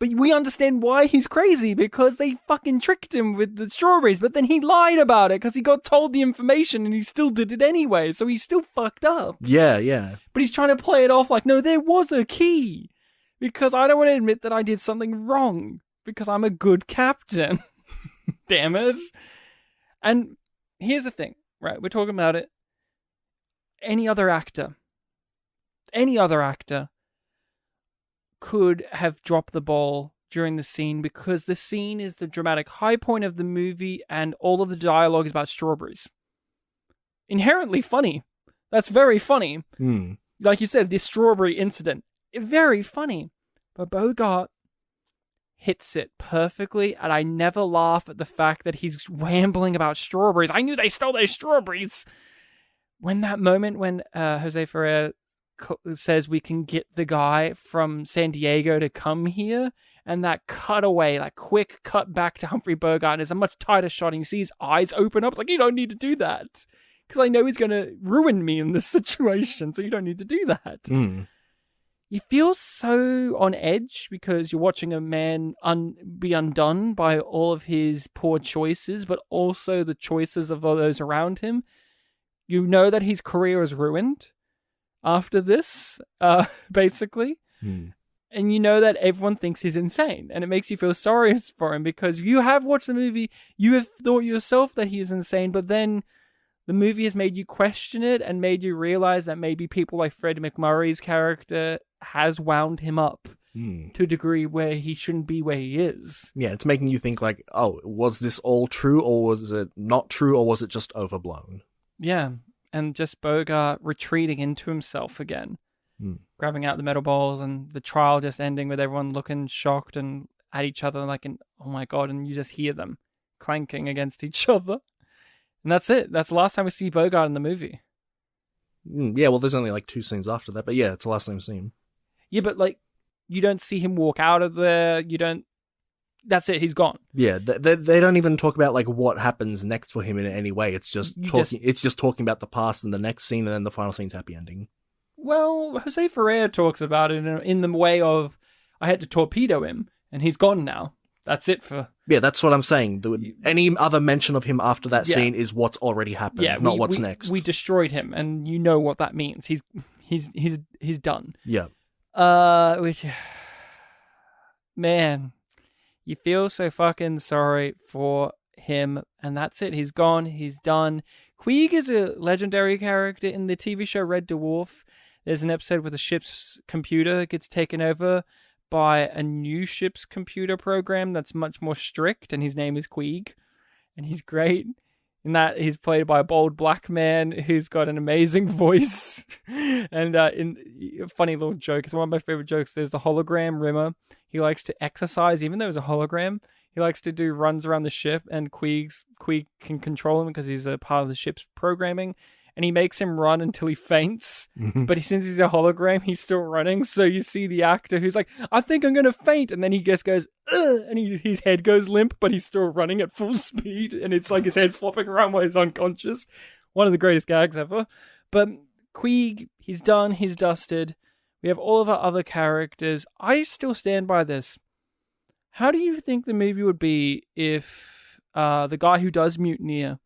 But we understand why he's crazy, because they fucking tricked him with the strawberries, but then he lied about it because he got told the information and he still did it anyway, so he's still fucked up.
Yeah.
But he's trying to play it off like, no, there was a key, because I don't want to admit that I did something wrong, because I'm a good captain. Damn it. And here's the thing, right? We're talking about it. Any other actor could have dropped the ball during the scene, because the scene is the dramatic high point of the movie and all of the dialogue is about strawberries. Inherently funny. That's very funny. Like you said, this strawberry incident, very funny. But Bogart hits it perfectly, and I never laugh at the fact that he's rambling about strawberries. I knew they stole their strawberries. When that moment when Jose Ferrer says we can get the guy from San Diego to come here, and that cutaway, like quick cut back to Humphrey Bogart, is a much tighter shot, and you see his eyes open up. It's like, you don't need to do that, because I know he's going to ruin me in this situation, so you don't need to do that. You feel so on edge because you're watching a man be undone by all of his poor choices, but also the choices of all those around him. You know that his career is ruined after this, basically. and you know that everyone thinks he's insane, and it makes you feel sorry for him because you have watched the movie, you have thought yourself that he is insane, but then the movie has made you question it and made you realize that maybe people like Fred McMurray's character has wound him up to a degree where he shouldn't be where he is.
Yeah, it's making you think like, oh, was this all true, or was it not true, or was it just overblown?
Yeah, and just Bogart retreating into himself again, grabbing out the metal balls, and the trial just ending with everyone looking shocked and at each other like, oh my God, and you just hear them clanking against each other. And that's it. That's the last time we see Bogart in the movie.
Yeah, well, there's only like 2 scenes after that, but yeah, it's the last time we see him.
Yeah, but like, you don't see him walk out of there. You don't. That's it. He's gone.
Yeah, they don't even talk about like what happens next for him in any way. It's just talking. It's just talking about the past and the next scene, and then the final scene's happy ending.
Well, Jose Ferrer talks about it in the way of, I had to torpedo him, and he's gone now. That's it for...
Yeah, that's what I'm saying. Any other mention of him after that scene is what's already happened, not what's next.
We destroyed him, and you know what that means. He's done.
Yeah.
Which... Man, you feel so fucking sorry for him, and that's it. He's gone. He's done. Queeg is a legendary character in the TV show Red Dwarf. There's an episode where the ship's computer gets taken over by a new ship's computer program that's much more strict, and his name is Queeg, and he's great in that he's played by a bald black man who's got an amazing voice. And in a funny little joke, it's one of my favorite jokes, there's the hologram Rimmer. He likes to exercise even though it's a hologram. He likes to do runs around the ship, and Queeg can control him because he's a part of the ship's programming. And he makes him run until he faints. But since he's a hologram, he's still running. So you see the actor who's like, I think I'm going to faint. And then he just goes, ugh, and his head goes limp, but he's still running at full speed. And it's like his head flopping around while he's unconscious. One of the greatest gags ever. But Queeg, he's done, he's dusted. We have all of our other characters. I still stand by this. How do you think the movie would be if the guy who does mutineer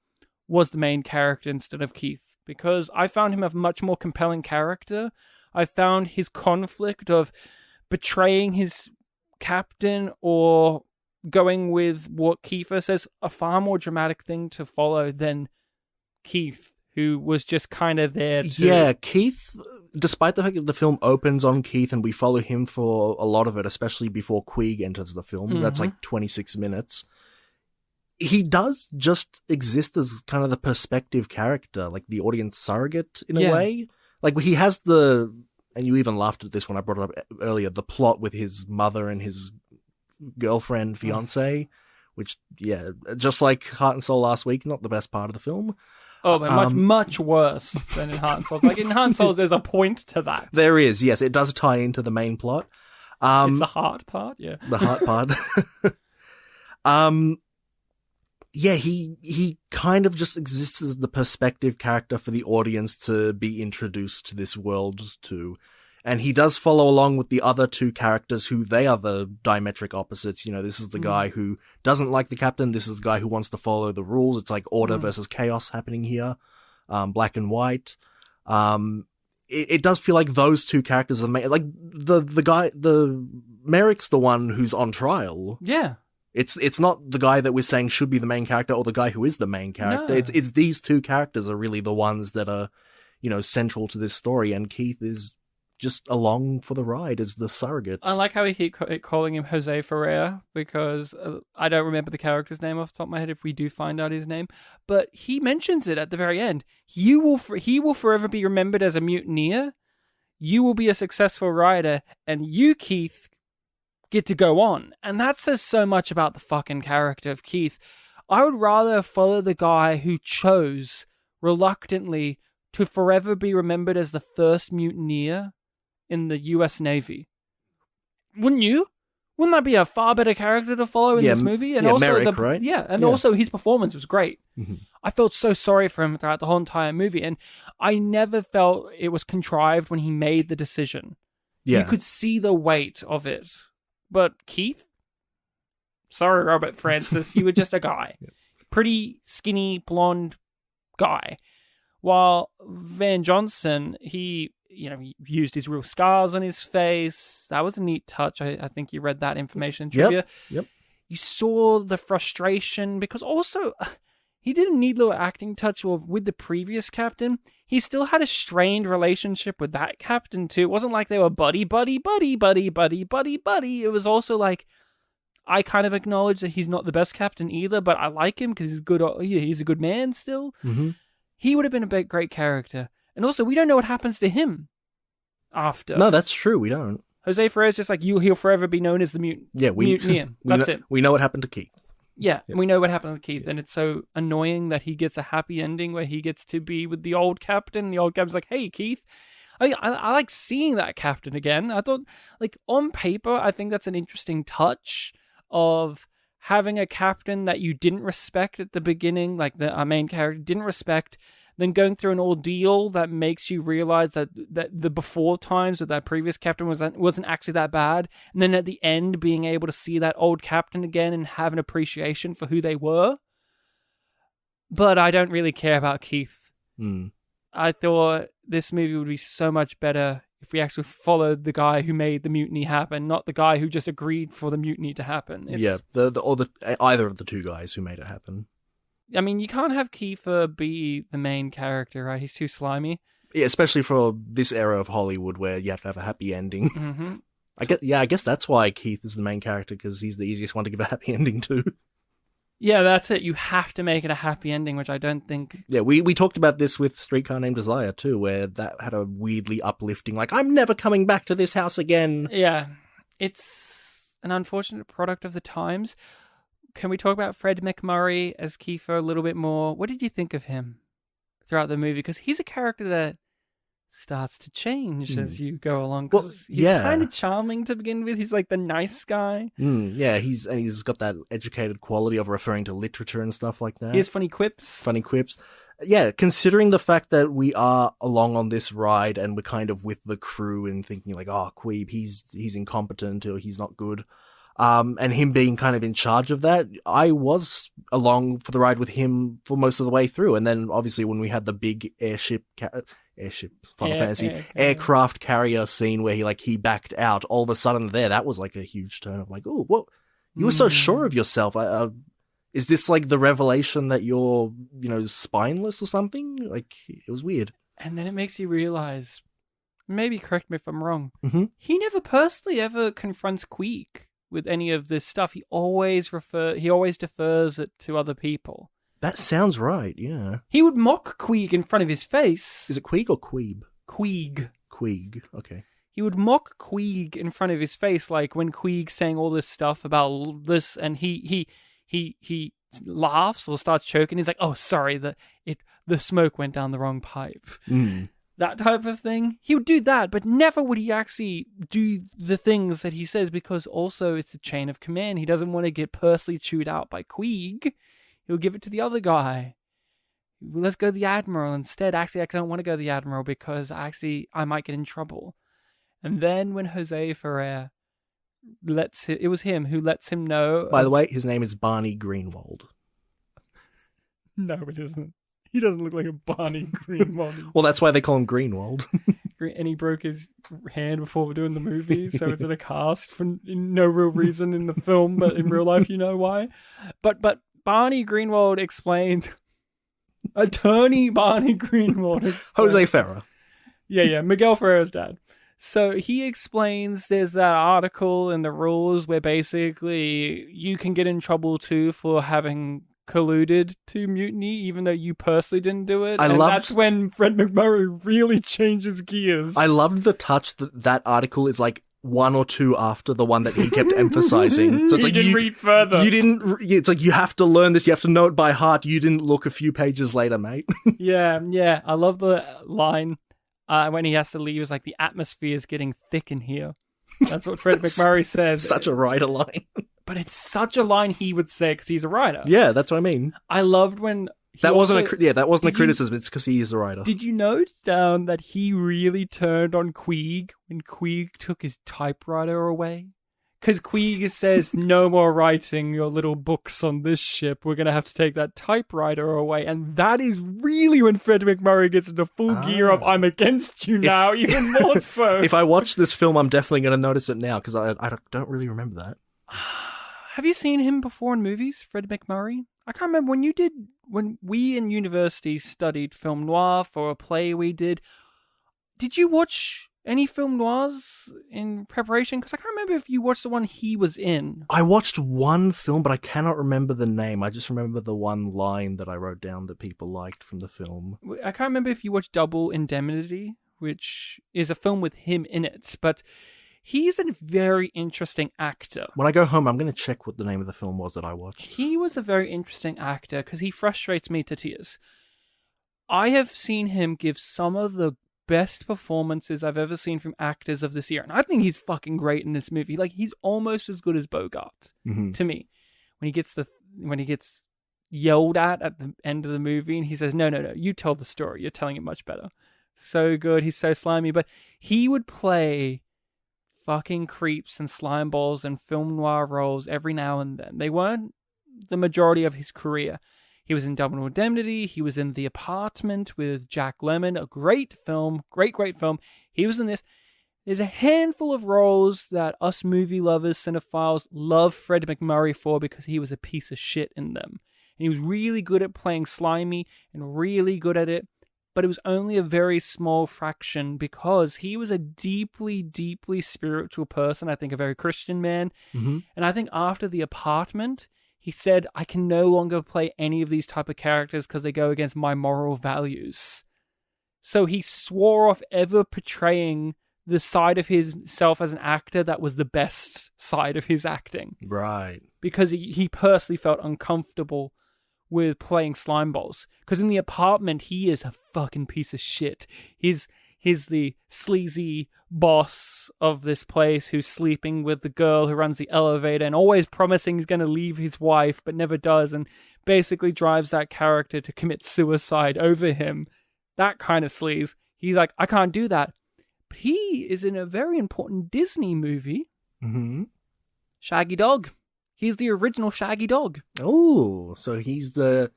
was the main character instead of Keith? Because I found him a much more compelling character. I found his conflict of betraying his captain or going with what Kiefer says a far more dramatic thing to follow than Keith, who was just kind of there to...
Yeah, Keith, despite the fact that the film opens on Keith and we follow him for a lot of it, especially before Queeg enters the film, that's like 26 minutes... He does just exist as kind of the perspective character, like the audience surrogate in a way. Like he has and you even laughed at this when I brought it up earlier, the plot with his mother and his girlfriend, fiance, which, just like Heart and Soul last week, not the best part of the film.
Oh, but much worse than in Heart and Souls. Like in Heart and Souls, there's a point to that.
There is, yes. It does tie into the main plot.
It's the heart part, yeah.
The heart part. Yeah, he kind of just exists as the perspective character for the audience to be introduced to this world to. And he does follow along with the other 2 characters who they are the diametric opposites. You know, this is the guy who doesn't like the captain. This is the guy who wants to follow the rules. It's like order versus chaos happening here. Black and white. It does feel like those 2 characters are like the Merrick's the one who's on trial.
Yeah.
It's not the guy that we're saying should be the main character or the guy who is the main character.
No.
It's these 2 characters are really the ones that are, you know, central to this story, and Keith is just along for the ride as the surrogate.
I like how we keep calling him Jose Ferrer because I don't remember the character's name off the top of my head if we do find out his name, but he mentions it at the very end. He will forever be remembered as a mutineer. You will be a successful rider, and you, Keith, get to go on. And that says so much about the fucking character of Keith. I would rather follow the guy who chose, reluctantly, to forever be remembered as the first mutineer in the US Navy. Wouldn't you? Wouldn't that be a far better character to follow in this movie? And also
Merrick, right?
Yeah, and also his performance was great.
Mm-hmm.
I felt so sorry for him throughout the whole entire movie, and I never felt it was contrived when he made the decision.
Yeah.
You could see the weight of it. But Keith? Sorry, Robert Francis, you were just a guy. Pretty skinny, blonde guy. While Van Johnson, he he used his real scars on his face. That was a neat touch. I think you read that information in trivia.
Yep.
You saw the frustration, because also he did a neat little acting touch with the previous captain. He still had a strained relationship with that captain too. It wasn't like they were buddy. It was also like, I kind of acknowledge that he's not the best captain either, but I like him because he's good. He's a good man still.
Mm-hmm.
He would have been a great character. And also, we don't know what happens to him after.
No, that's true. We don't.
Jose Ferrer's just like, he'll forever be known as the mutant.
Yeah,
mutineer. That's it.
We know what happened to Keith.
Yeah, we know what happened with Keith, and it's so annoying that he gets a happy ending where he gets to be with the old captain. The old captain's like, hey, Keith. I like seeing that captain again. I thought, like, on paper, I think that's an interesting touch of having a captain that you didn't respect at the beginning, like our main character didn't respect, then going through an ordeal that makes you realize that the before times with that previous captain wasn't actually that bad, and then at the end being able to see that old captain again and have an appreciation for who they were. But I don't really care about Keith. I thought this movie would be so much better if we actually followed the guy who made the mutiny happen, not the guy who just agreed for the mutiny to happen.
Either of the two guys who made it happen.
I mean, you can't have Kiefer be the main character, right? He's too slimy.
Yeah, especially for this era of Hollywood where you have to have a happy ending.
Mm-hmm.
I guess that's why Keith is the main character, because he's the easiest one to give a happy ending to.
Yeah, that's it. You have to make it a happy ending, which I don't think...
Yeah, we talked about this with Streetcar Named Desire too, where that had a weirdly uplifting, like, I'm never coming back to this house again.
Yeah, it's an unfortunate product of the times. Can we talk about Fred McMurray as Kiefer a little bit more? What did you think of him throughout the movie? Because he's a character that starts to change as you go along.
Well,
he's kind of charming to begin with. He's like the nice guy.
Yeah, he's got that educated quality of referring to literature and stuff like that.
He has funny quips.
Yeah, considering the fact that we are along on this ride and we're kind of with the crew and thinking like, oh, Queeb, he's incompetent or he's not good. And him being kind of in charge of that, I was along for the ride with him for most of the way through. And then obviously when we had the big aircraft carrier scene where he backed out, all of a sudden that was like a huge turn of like, oh, what? You were so sure of yourself. Is this like the revelation that you're, spineless or something? Like, it was weird.
And then it makes you realize, maybe correct me if I'm wrong,
he
never personally ever confronts Queeg with any of this stuff. He always defers it to other people.
That sounds right, yeah.
He would mock Queeg in front of his face.
Is it Queeg or Queeb?
Queeg,
okay.
He would mock Queeg in front of his face, like when Queeg's saying all this stuff about this, and he laughs or starts choking. He's like, "Oh, sorry, the smoke went down the wrong pipe." That type of thing. He would do that, but never would he actually do the things that he says, because also it's a chain of command. He doesn't want to get personally chewed out by Queeg. He'll give it to the other guy. Let's go to the Admiral instead. Actually, I don't want to go to the Admiral because I might get in trouble. And then when Jose Ferrer it was him who lets him know.
By the way, his name is Barney Greenwald.
No, it isn't. He doesn't look like a Barney Greenwald.
Well, that's why they call him Greenwald.
And he broke his hand before doing the movie, so it's in a cast for no real reason in the film, but in real life, you know why. But Barney Greenwald explained. Attorney Barney Greenwald.
Jose Ferrer.
Yeah, Miguel Ferrer's dad. So he explains there's that article in the rules where basically you can get in trouble too for having colluded to mutiny, even though you personally didn't do it. That's when Fred McMurray really changes gears.
I loved the touch that article is like one or two after the one that he kept emphasizing. So it's like
you didn't read further.
You didn't. It's like you have to learn this. You have to know it by heart. You didn't look a few pages later, mate.
Yeah. I love the line when he has to leave. It's like the atmosphere is getting thick in here. That's what Fred McMurray says.
Such a writer line.
But it's such a line he would say because he's a writer.
Yeah, that's what I mean.
I loved when
that wasn't a criticism. It's because he is a writer.
Did you note down that he really turned on Queeg when Queeg took his typewriter away? Because Queeg says, no more writing your little books on this ship. We're going to have to take that typewriter away. And that is really when Fred McMurray gets into full gear of, I'm against you now, even more so.
If I watch this film, I'm definitely going to notice it now, because I don't really remember that.
Have you seen him before in movies, Fred McMurray? I can't remember when we in university studied film noir for a play we did. Did you watch any film noirs in preparation? Because I can't remember if you watched the one he was in.
I watched one film, but I cannot remember the name. I just remember the one line that I wrote down that people liked from the film.
I can't remember if you watched Double Indemnity, which is a film with him in it, but he's a very interesting actor.
When I go home, I'm going to check what the name of the film was that I watched.
He was a very interesting actor because he frustrates me to tears. I have seen him give some of the best performances I've ever seen from actors of this year. And I think he's fucking great in this movie. Like, he's almost as good as Bogart to me. When he gets yelled at the end of the movie and he says, no, you tell the story. You're telling it much better. So good. He's so slimy. But he would play fucking creeps and slime balls and film noir roles every now and then. They weren't the majority of his career. He was in Double Indemnity. He was in The Apartment with Jack Lemmon, a great film, great film. He was in this. There's a handful of roles that us movie lovers, cinephiles, love Fred McMurray for because he was a piece of shit in them. And he was really good at playing slimy and really good at it, but it was only a very small fraction because he was a deeply, deeply spiritual person, I think a very Christian man. And I think after The Apartment, he said, I can no longer play any of these type of characters because they go against my moral values. So he swore off ever portraying the side of himself as an actor that was the best side of his acting.
Right.
Because he personally felt uncomfortable with playing slime balls. Because in The Apartment, he is a fucking piece of shit. He's the sleazy boss of this place who's sleeping with the girl who runs the elevator and always promising he's going to leave his wife but never does, and basically drives that character to commit suicide over him. That kind of sleaze. He's like, I can't do that. But he is in a very important Disney movie. Shaggy Dog. He's the original Shaggy Dog.
Oh, so he's the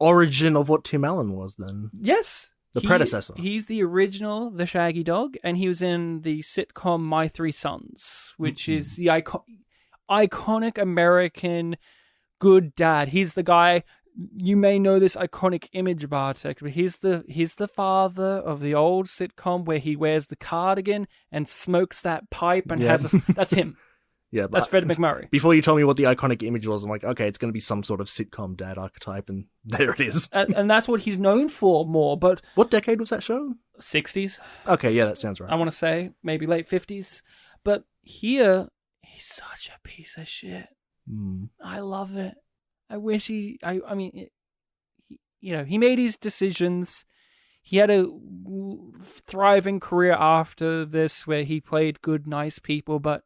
origin of what Tim Allen was then.
Yes.
The predecessor.
He's the original, the Shaggy Dog, and he was in the sitcom My Three Sons, which is the iconic American good dad. He's the guy, you may know this iconic image, Bartek, but he's the father of the old sitcom where he wears the cardigan and smokes that pipe and that's him.
Yeah,
that's Fred McMurray.
Before you told me what the iconic image was, I'm like, okay, it's going to be some sort of sitcom dad archetype, and there it is.
And that's what he's known for more, but...
What decade was that show?
60s.
Okay, yeah, that sounds right.
I want to say, maybe late 50s. But here, he's such a piece of shit. I love it. I wish he made his decisions. He had a thriving career after this where he played good, nice people, but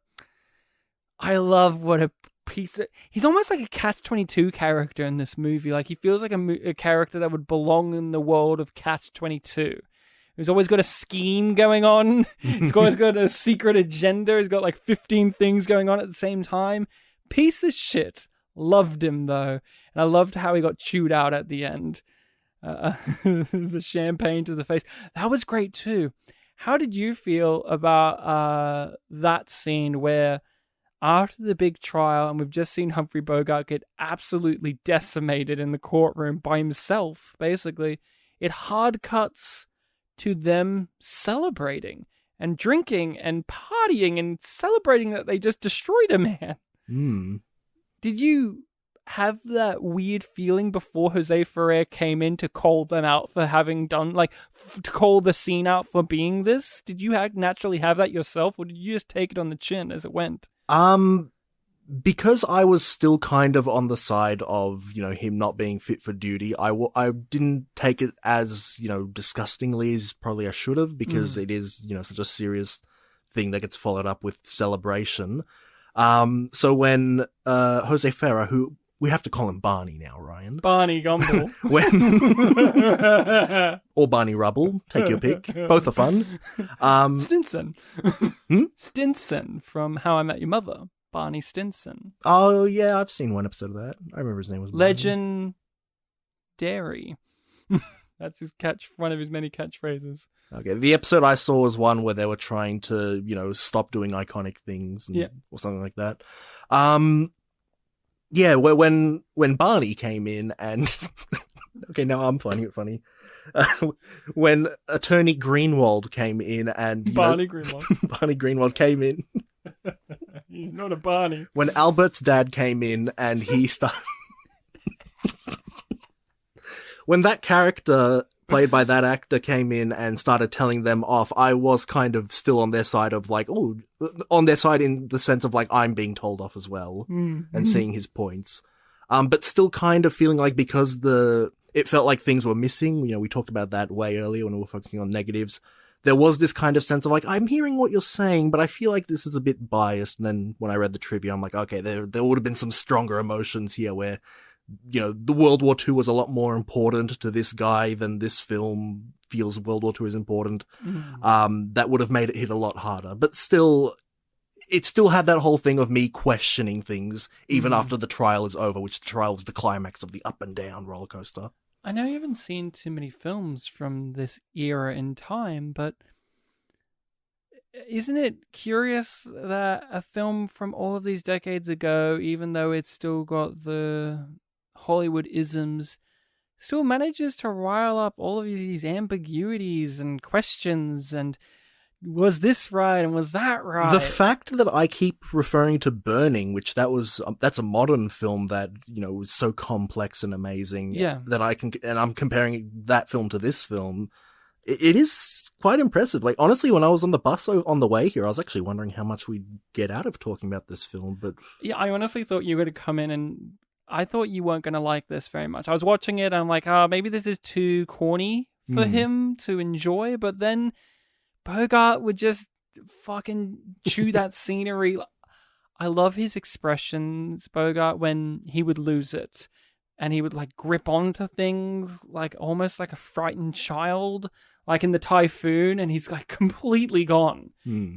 I love what a piece of... He's almost like a Catch-22 character in this movie. Like, he feels like a character that would belong in the world of Catch-22. He's always got a scheme going on. He's always got a secret agenda. He's got like 15 things going on at the same time. Piece of shit. Loved him, though. And I loved how he got chewed out at the end. The champagne to the face. That was great, too. How did you feel about that scene where... After the big trial, and we've just seen Humphrey Bogart get absolutely decimated in the courtroom by himself, basically, it hard cuts to them celebrating and drinking and partying and celebrating that they just destroyed a man. Did you have that weird feeling before Jose Ferrer came in to call them out for having done, to call the scene out for being this? Did you naturally have that yourself, or did you just take it on the chin as it went?
Because I was still kind of on the side of, him not being fit for duty, I didn't take it as, disgustingly as probably I should have, because it is, such a serious thing that gets followed up with celebration. So when Jose Ferrer, who We have to call him Barney now, Ryan.
Barney Gumble.
Or Barney Rubble. Take your pick. Both are fun.
Stinson. Stinson from How I Met Your Mother. Barney Stinson.
Oh, yeah, I've seen one episode of that. I remember his name was Barney.
Legendary. That's one of his many catchphrases.
Okay, the episode I saw was one where they were trying to, stop doing iconic things or something like that. Yeah, when Barney came in and... okay, now I'm finding it funny. When Attorney Greenwald came in and...
Barney Greenwald.
Barney Greenwald came in.
He's not a Barney.
When Albert's dad came in and he started... when that character played by that actor came in and started telling them off, I was kind of still on their side of on their side in the sense of I'm being told off as well and seeing his points. But still kind of feeling like because it felt like things were missing. We talked about that way earlier when we were focusing on negatives. There was this kind of sense of I'm hearing what you're saying, but I feel like this is a bit biased. And then when I read the trivia, I'm like, okay, there would have been some stronger emotions here where, the World War II was a lot more important to this guy than this film feels World War II is important. That would have made it hit a lot harder. But still, it still had that whole thing of me questioning things even after the trial is over, which the trial was the climax of the up and down roller coaster.
I know you haven't seen too many films from this era in time, but isn't it curious that a film from all of these decades ago, even though it's still got the Hollywood isms, still manages to rile up all of these ambiguities and questions and was this right and was that right?
The fact that I keep referring to Burning, which that's a modern film that, was so complex and amazing that I'm comparing that film to this film. It is quite impressive. Honestly, when I was on the bus on the way here, I was actually wondering how much we'd get out of talking about this film, but... Yeah,
I honestly thought you were going to come in and I thought you weren't going to like this very much. I was watching it and I'm like, maybe this is too corny for him to enjoy, but then Bogart would just fucking chew that scenery. I love his expressions, Bogart, when he would lose it and he would grip onto things almost like a frightened child, like in the Typhoon, and he's completely gone,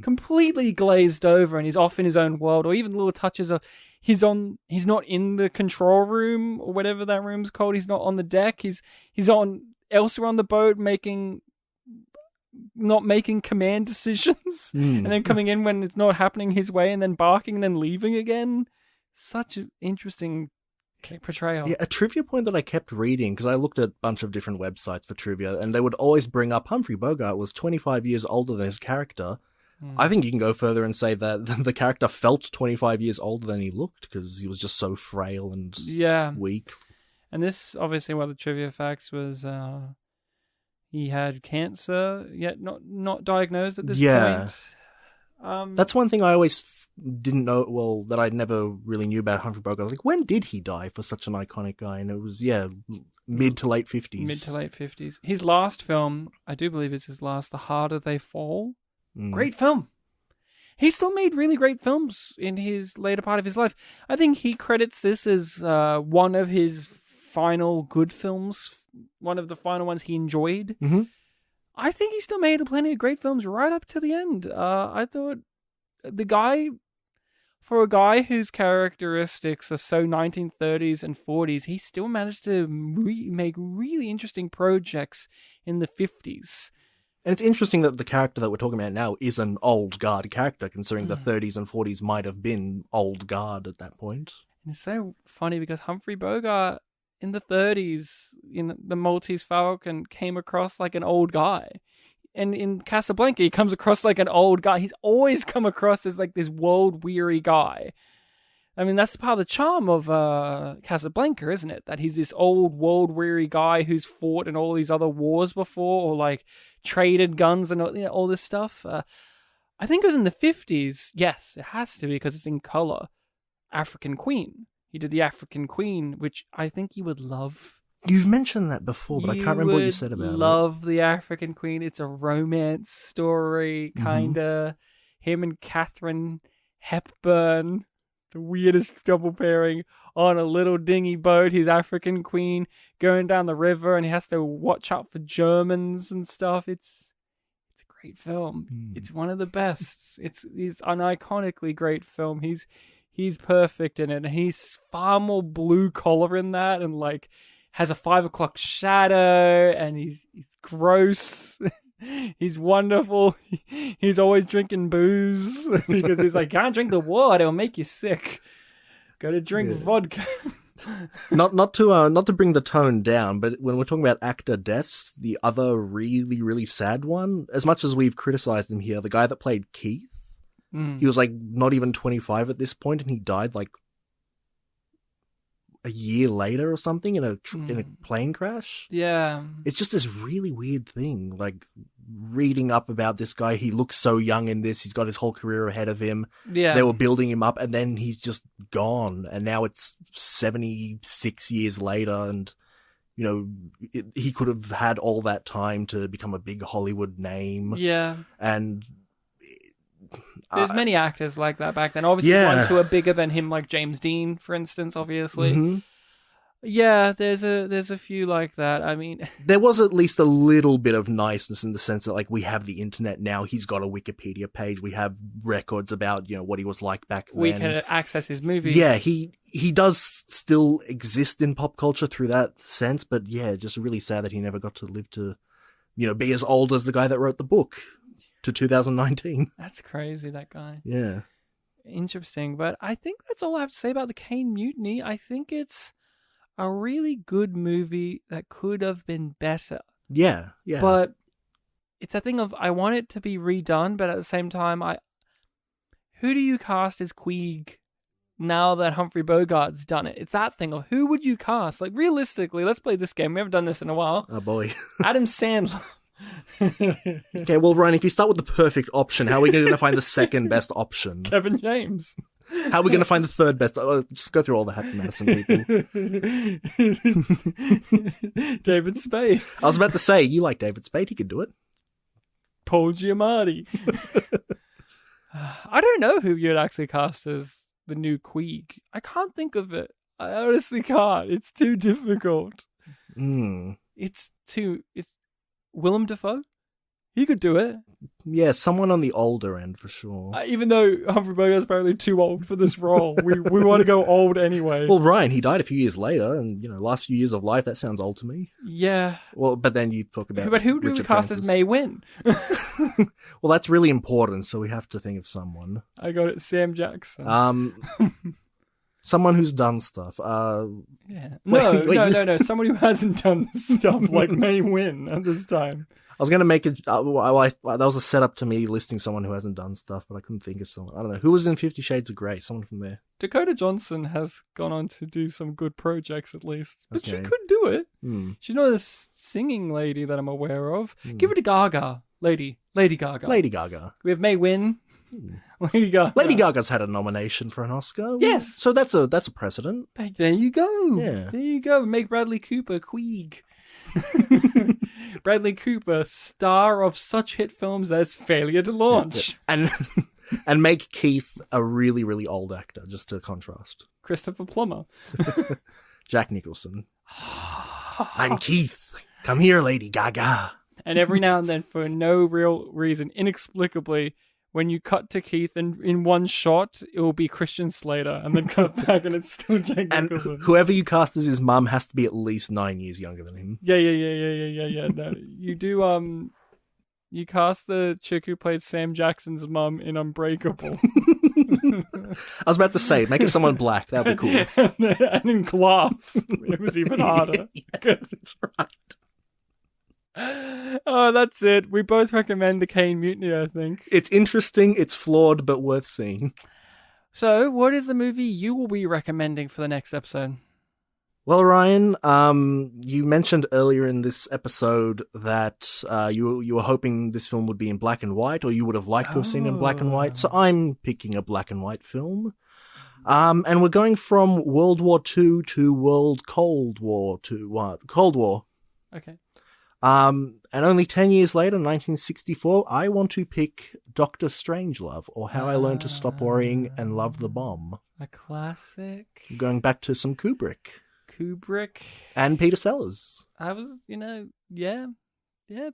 completely glazed over, and he's off in his own world. Or even little touches of he's not in the control room or whatever that room's called. He's not on the deck. He's on elsewhere on the boat not making command decisions and then coming in when it's not happening his way and then barking and then leaving again. Such an interesting portrayal.
Yeah, a trivia point that I kept reading, because I looked at a bunch of different websites for trivia, and they would always bring up Humphrey Bogart was 25 years older than his character. I think you can go further and say that the character felt 25 years older than he looked because he was just so frail and weak.
And this, obviously, one of the trivia facts was he had cancer, yet not diagnosed at this point.
That's one thing I always didn't know, that I never really knew about Humphrey Bogart. I was like, when did he die for such an iconic guy? And it was, mid to late 50s.
Mid to late 50s. His last film, I do believe is his last, The Harder They Fall. Great film. He still made really great films in his later part of his life. I think he credits this as one of his final good films, one of the final ones he enjoyed. I think he still made plenty of great films right up to the end. I thought for a guy whose characteristics are so 1930s and 40s, he still managed to make really interesting projects in the 50s.
And it's interesting that the character that we're talking about now is an old guard character, considering the 30s and 40s might have been old guard at that point.
And it's so funny because Humphrey Bogart in the 30s in The Maltese Falcon came across like an old guy. And in Casablanca, he comes across like an old guy. He's always come across as this world-weary guy. I mean, that's part of the charm of Casablanca, isn't it? That he's this old, world-weary guy who's fought in all these other wars before, or traded guns and all this stuff. I think it was in the 50s. Yes, it has to be because it's in color. African Queen. He did the African Queen, which I think you would love.
You've mentioned that before, but I can't remember what you said about it.
Love the African Queen. It's a romance story, kinda. Him and Catherine Hepburn the weirdest double pairing on a little dingy boat. His African queen going down the river, and he has to watch out for Germans and stuff. It's a great film. It's one of the best. It's an iconically great film. He's perfect in it, and he's far more blue collar in that, and like has a 5 o'clock shadow, and he's gross. He's wonderful. He's always drinking booze because he's like, can't drink the water, it'll make you sick. Gotta drink vodka.
not to bring the tone down, but when we're talking about actor deaths, the other really, really sad one, as much as we've criticized him here, the guy that played Keith, he was like not even 25 at this point, and he died like a year later or something in a plane crash.
Yeah.
It's just this really weird thing, like reading up about this guy. He looks so young in this. He's got his whole career ahead of him.
Yeah.
They were building him up, and then he's just gone. And now it's 76 years later, and you know, he could have had all that time to become a big Hollywood name.
Yeah.
And
there's many actors like that back then. Obviously, ones who are bigger than him, like James Dean, for instance, obviously.
Mm-hmm.
Yeah, there's a few like that. I mean,
there was at least a little bit of niceness in the sense that, like, we have the internet now. He's got a Wikipedia page. We have records about, you know, what he was like back then.
We can access his movies.
Yeah, he does still exist in pop culture through that sense, but yeah, just really sad that he never got to live to, you know, be as old as the guy that wrote the book to 2019.
That's crazy, that guy.
Yeah.
Interesting, but I think that's all I have to say about the Caine Mutiny. I think it's a really good movie that could have been better.
Yeah, yeah.
But it's a thing of, I want it to be redone, but at the same time, who do you cast as Queeg now that Humphrey Bogart's done it? It's that thing of, who would you cast? Like, realistically, let's play this game. We haven't done this in a while.
Oh, boy.
Adam Sandler.
Okay, well, Ryan, if you start with the perfect option, how are we going to find the second best option?
Kevin James.
How are we going to find the third best? Just go through all the Happy Madison people.
David Spade.
I was about to say, you like David Spade, he could do it.
Paul Giamatti. I don't know who you'd actually cast as the new Queeg. I can't think of it. I honestly can't. It's too difficult. It's Willem Dafoe? He could do it.
Yeah, someone on the older end for sure.
Even though Humphrey Bogart's apparently too old for this role. we want to go old anyway.
Well, Ryan, he died a few years later, and, you know, last few years of life, that sounds old to me.
Yeah.
Well, but then you talk about
But who do we cast as May Win?
Well, that's really important, so we have to think of someone.
I got it, Sam Jackson.
Someone who's done stuff.
Yeah. No. Someone who hasn't done stuff like May Win at this time.
I was going to make it... that was a setup to me listing someone who hasn't done stuff, but I couldn't think of someone. I don't know. Who was in 50 Shades of Grey? Someone from there.
Dakota Johnson has gone on to do some good projects, at least. But she
Okay.
could do it. She's not a singing lady that I'm aware of. Give it to Gaga. Lady Gaga.
Lady Gaga.
We have May Win. Lady Gaga.
Lady Gaga's had a nomination for an Oscar.
Yes.
So that's a precedent.
There you go.
Yeah.
There you go. Make Bradley Cooper Queeg. Bradley Cooper, star of such hit films as Failure to Launch.
And make Keith a really, really old actor, just to contrast.
Christopher Plummer.
Jack Nicholson. I'm Keith. Come here, Lady Gaga.
And every now and then, for no real reason, inexplicably, when you cut to Keith and in one shot, it will be Christian Slater, and then cut back and it's still Jack
And
Nicholson.
whoever you cast as his mum has to be at least 9 years younger than him.
Yeah. No, you do, you cast the chick who played Sam Jackson's mum in Unbreakable.
I was about to say, make it someone black. That'd be cool.
and in Glass, it was even harder.
Yes, that's right.
Oh, that's it. We both recommend the Caine Mutiny, I think.
It's interesting, it's flawed, but worth seeing.
So, what is the movie you will be recommending for the next episode?
Well, Ryan, you mentioned earlier in this episode that you were hoping this film would be in black and white, or you would have liked to have seen it in black and white. So I'm picking a black and white film. And we're going from World War II to Cold War to what? Cold War.
Okay.
And only 10 years later, 1964, I want to pick Dr. Strangelove, or How I Learned to Stop Worrying and Love the Bomb.
A classic.
Going back to some Kubrick. And Peter Sellers.
I was, yeah,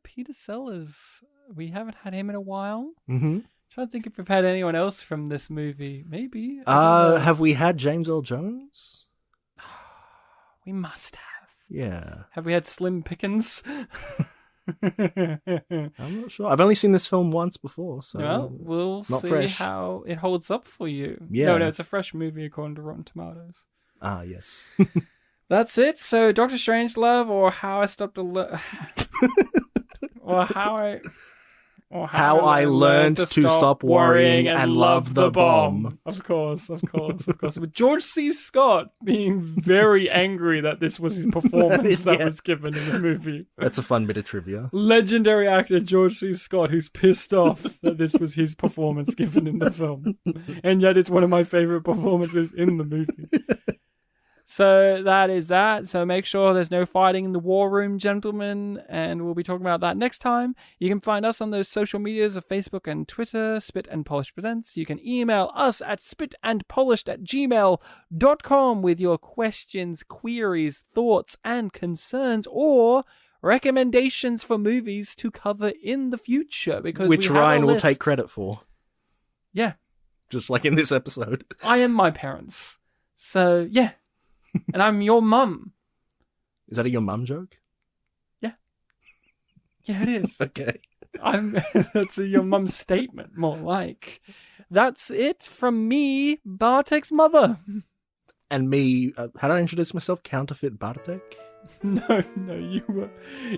Peter Sellers. We haven't had him in a while.
Mm-hmm.
Trying to think if we've had anyone else from this movie. Maybe.
Have we had James Earl Jones?
We must have.
Yeah.
Have we had Slim Pickens?
I'm not sure. I've only seen this film once before, so
well, we'll
not
see
fresh.
how it holds up for you.
Yeah.
No, it's a fresh movie according to Rotten Tomatoes.
Ah, yes.
That's it. So, Dr. Strangelove, or How I Stopped a or How I Learned to Stop Worrying and Love the Bomb. Of course. With George C. Scott being very angry that this was his performance that was given in the movie.
That's a fun bit of trivia.
Legendary actor George C. Scott, who's pissed off that this was his performance given in the film. And yet it's one of my favorite performances in the movie. So that is that. So make sure there's no fighting in the war room, gentlemen, and we'll be talking about that next time. You can find us on those social medias of Facebook and Twitter, Spit and Polish Presents. You can email us at spitandpolished@gmail.com with your questions, queries, thoughts, and concerns, or recommendations for movies to cover in the future. Which
Ryan will take credit for.
Yeah.
Just like in this episode.
I am my parents. So, yeah. And I'm your mum.
Is that a your mum joke?
Yeah. Yeah, it is.
Okay.
That's a your mum statement, more like. That's it from me, Bartek's mother.
And me, how did I introduce myself? Counterfeit Bartek?
No,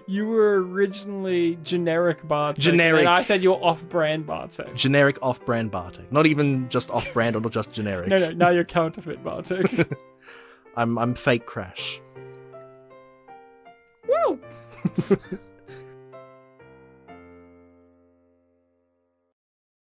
you were originally generic Bartek.
Generic.
And I said you're off-brand Bartek.
Generic off-brand Bartek. Not even just off-brand or not just generic.
No, now you're counterfeit Bartek.
I'm fake Crash.
Woo!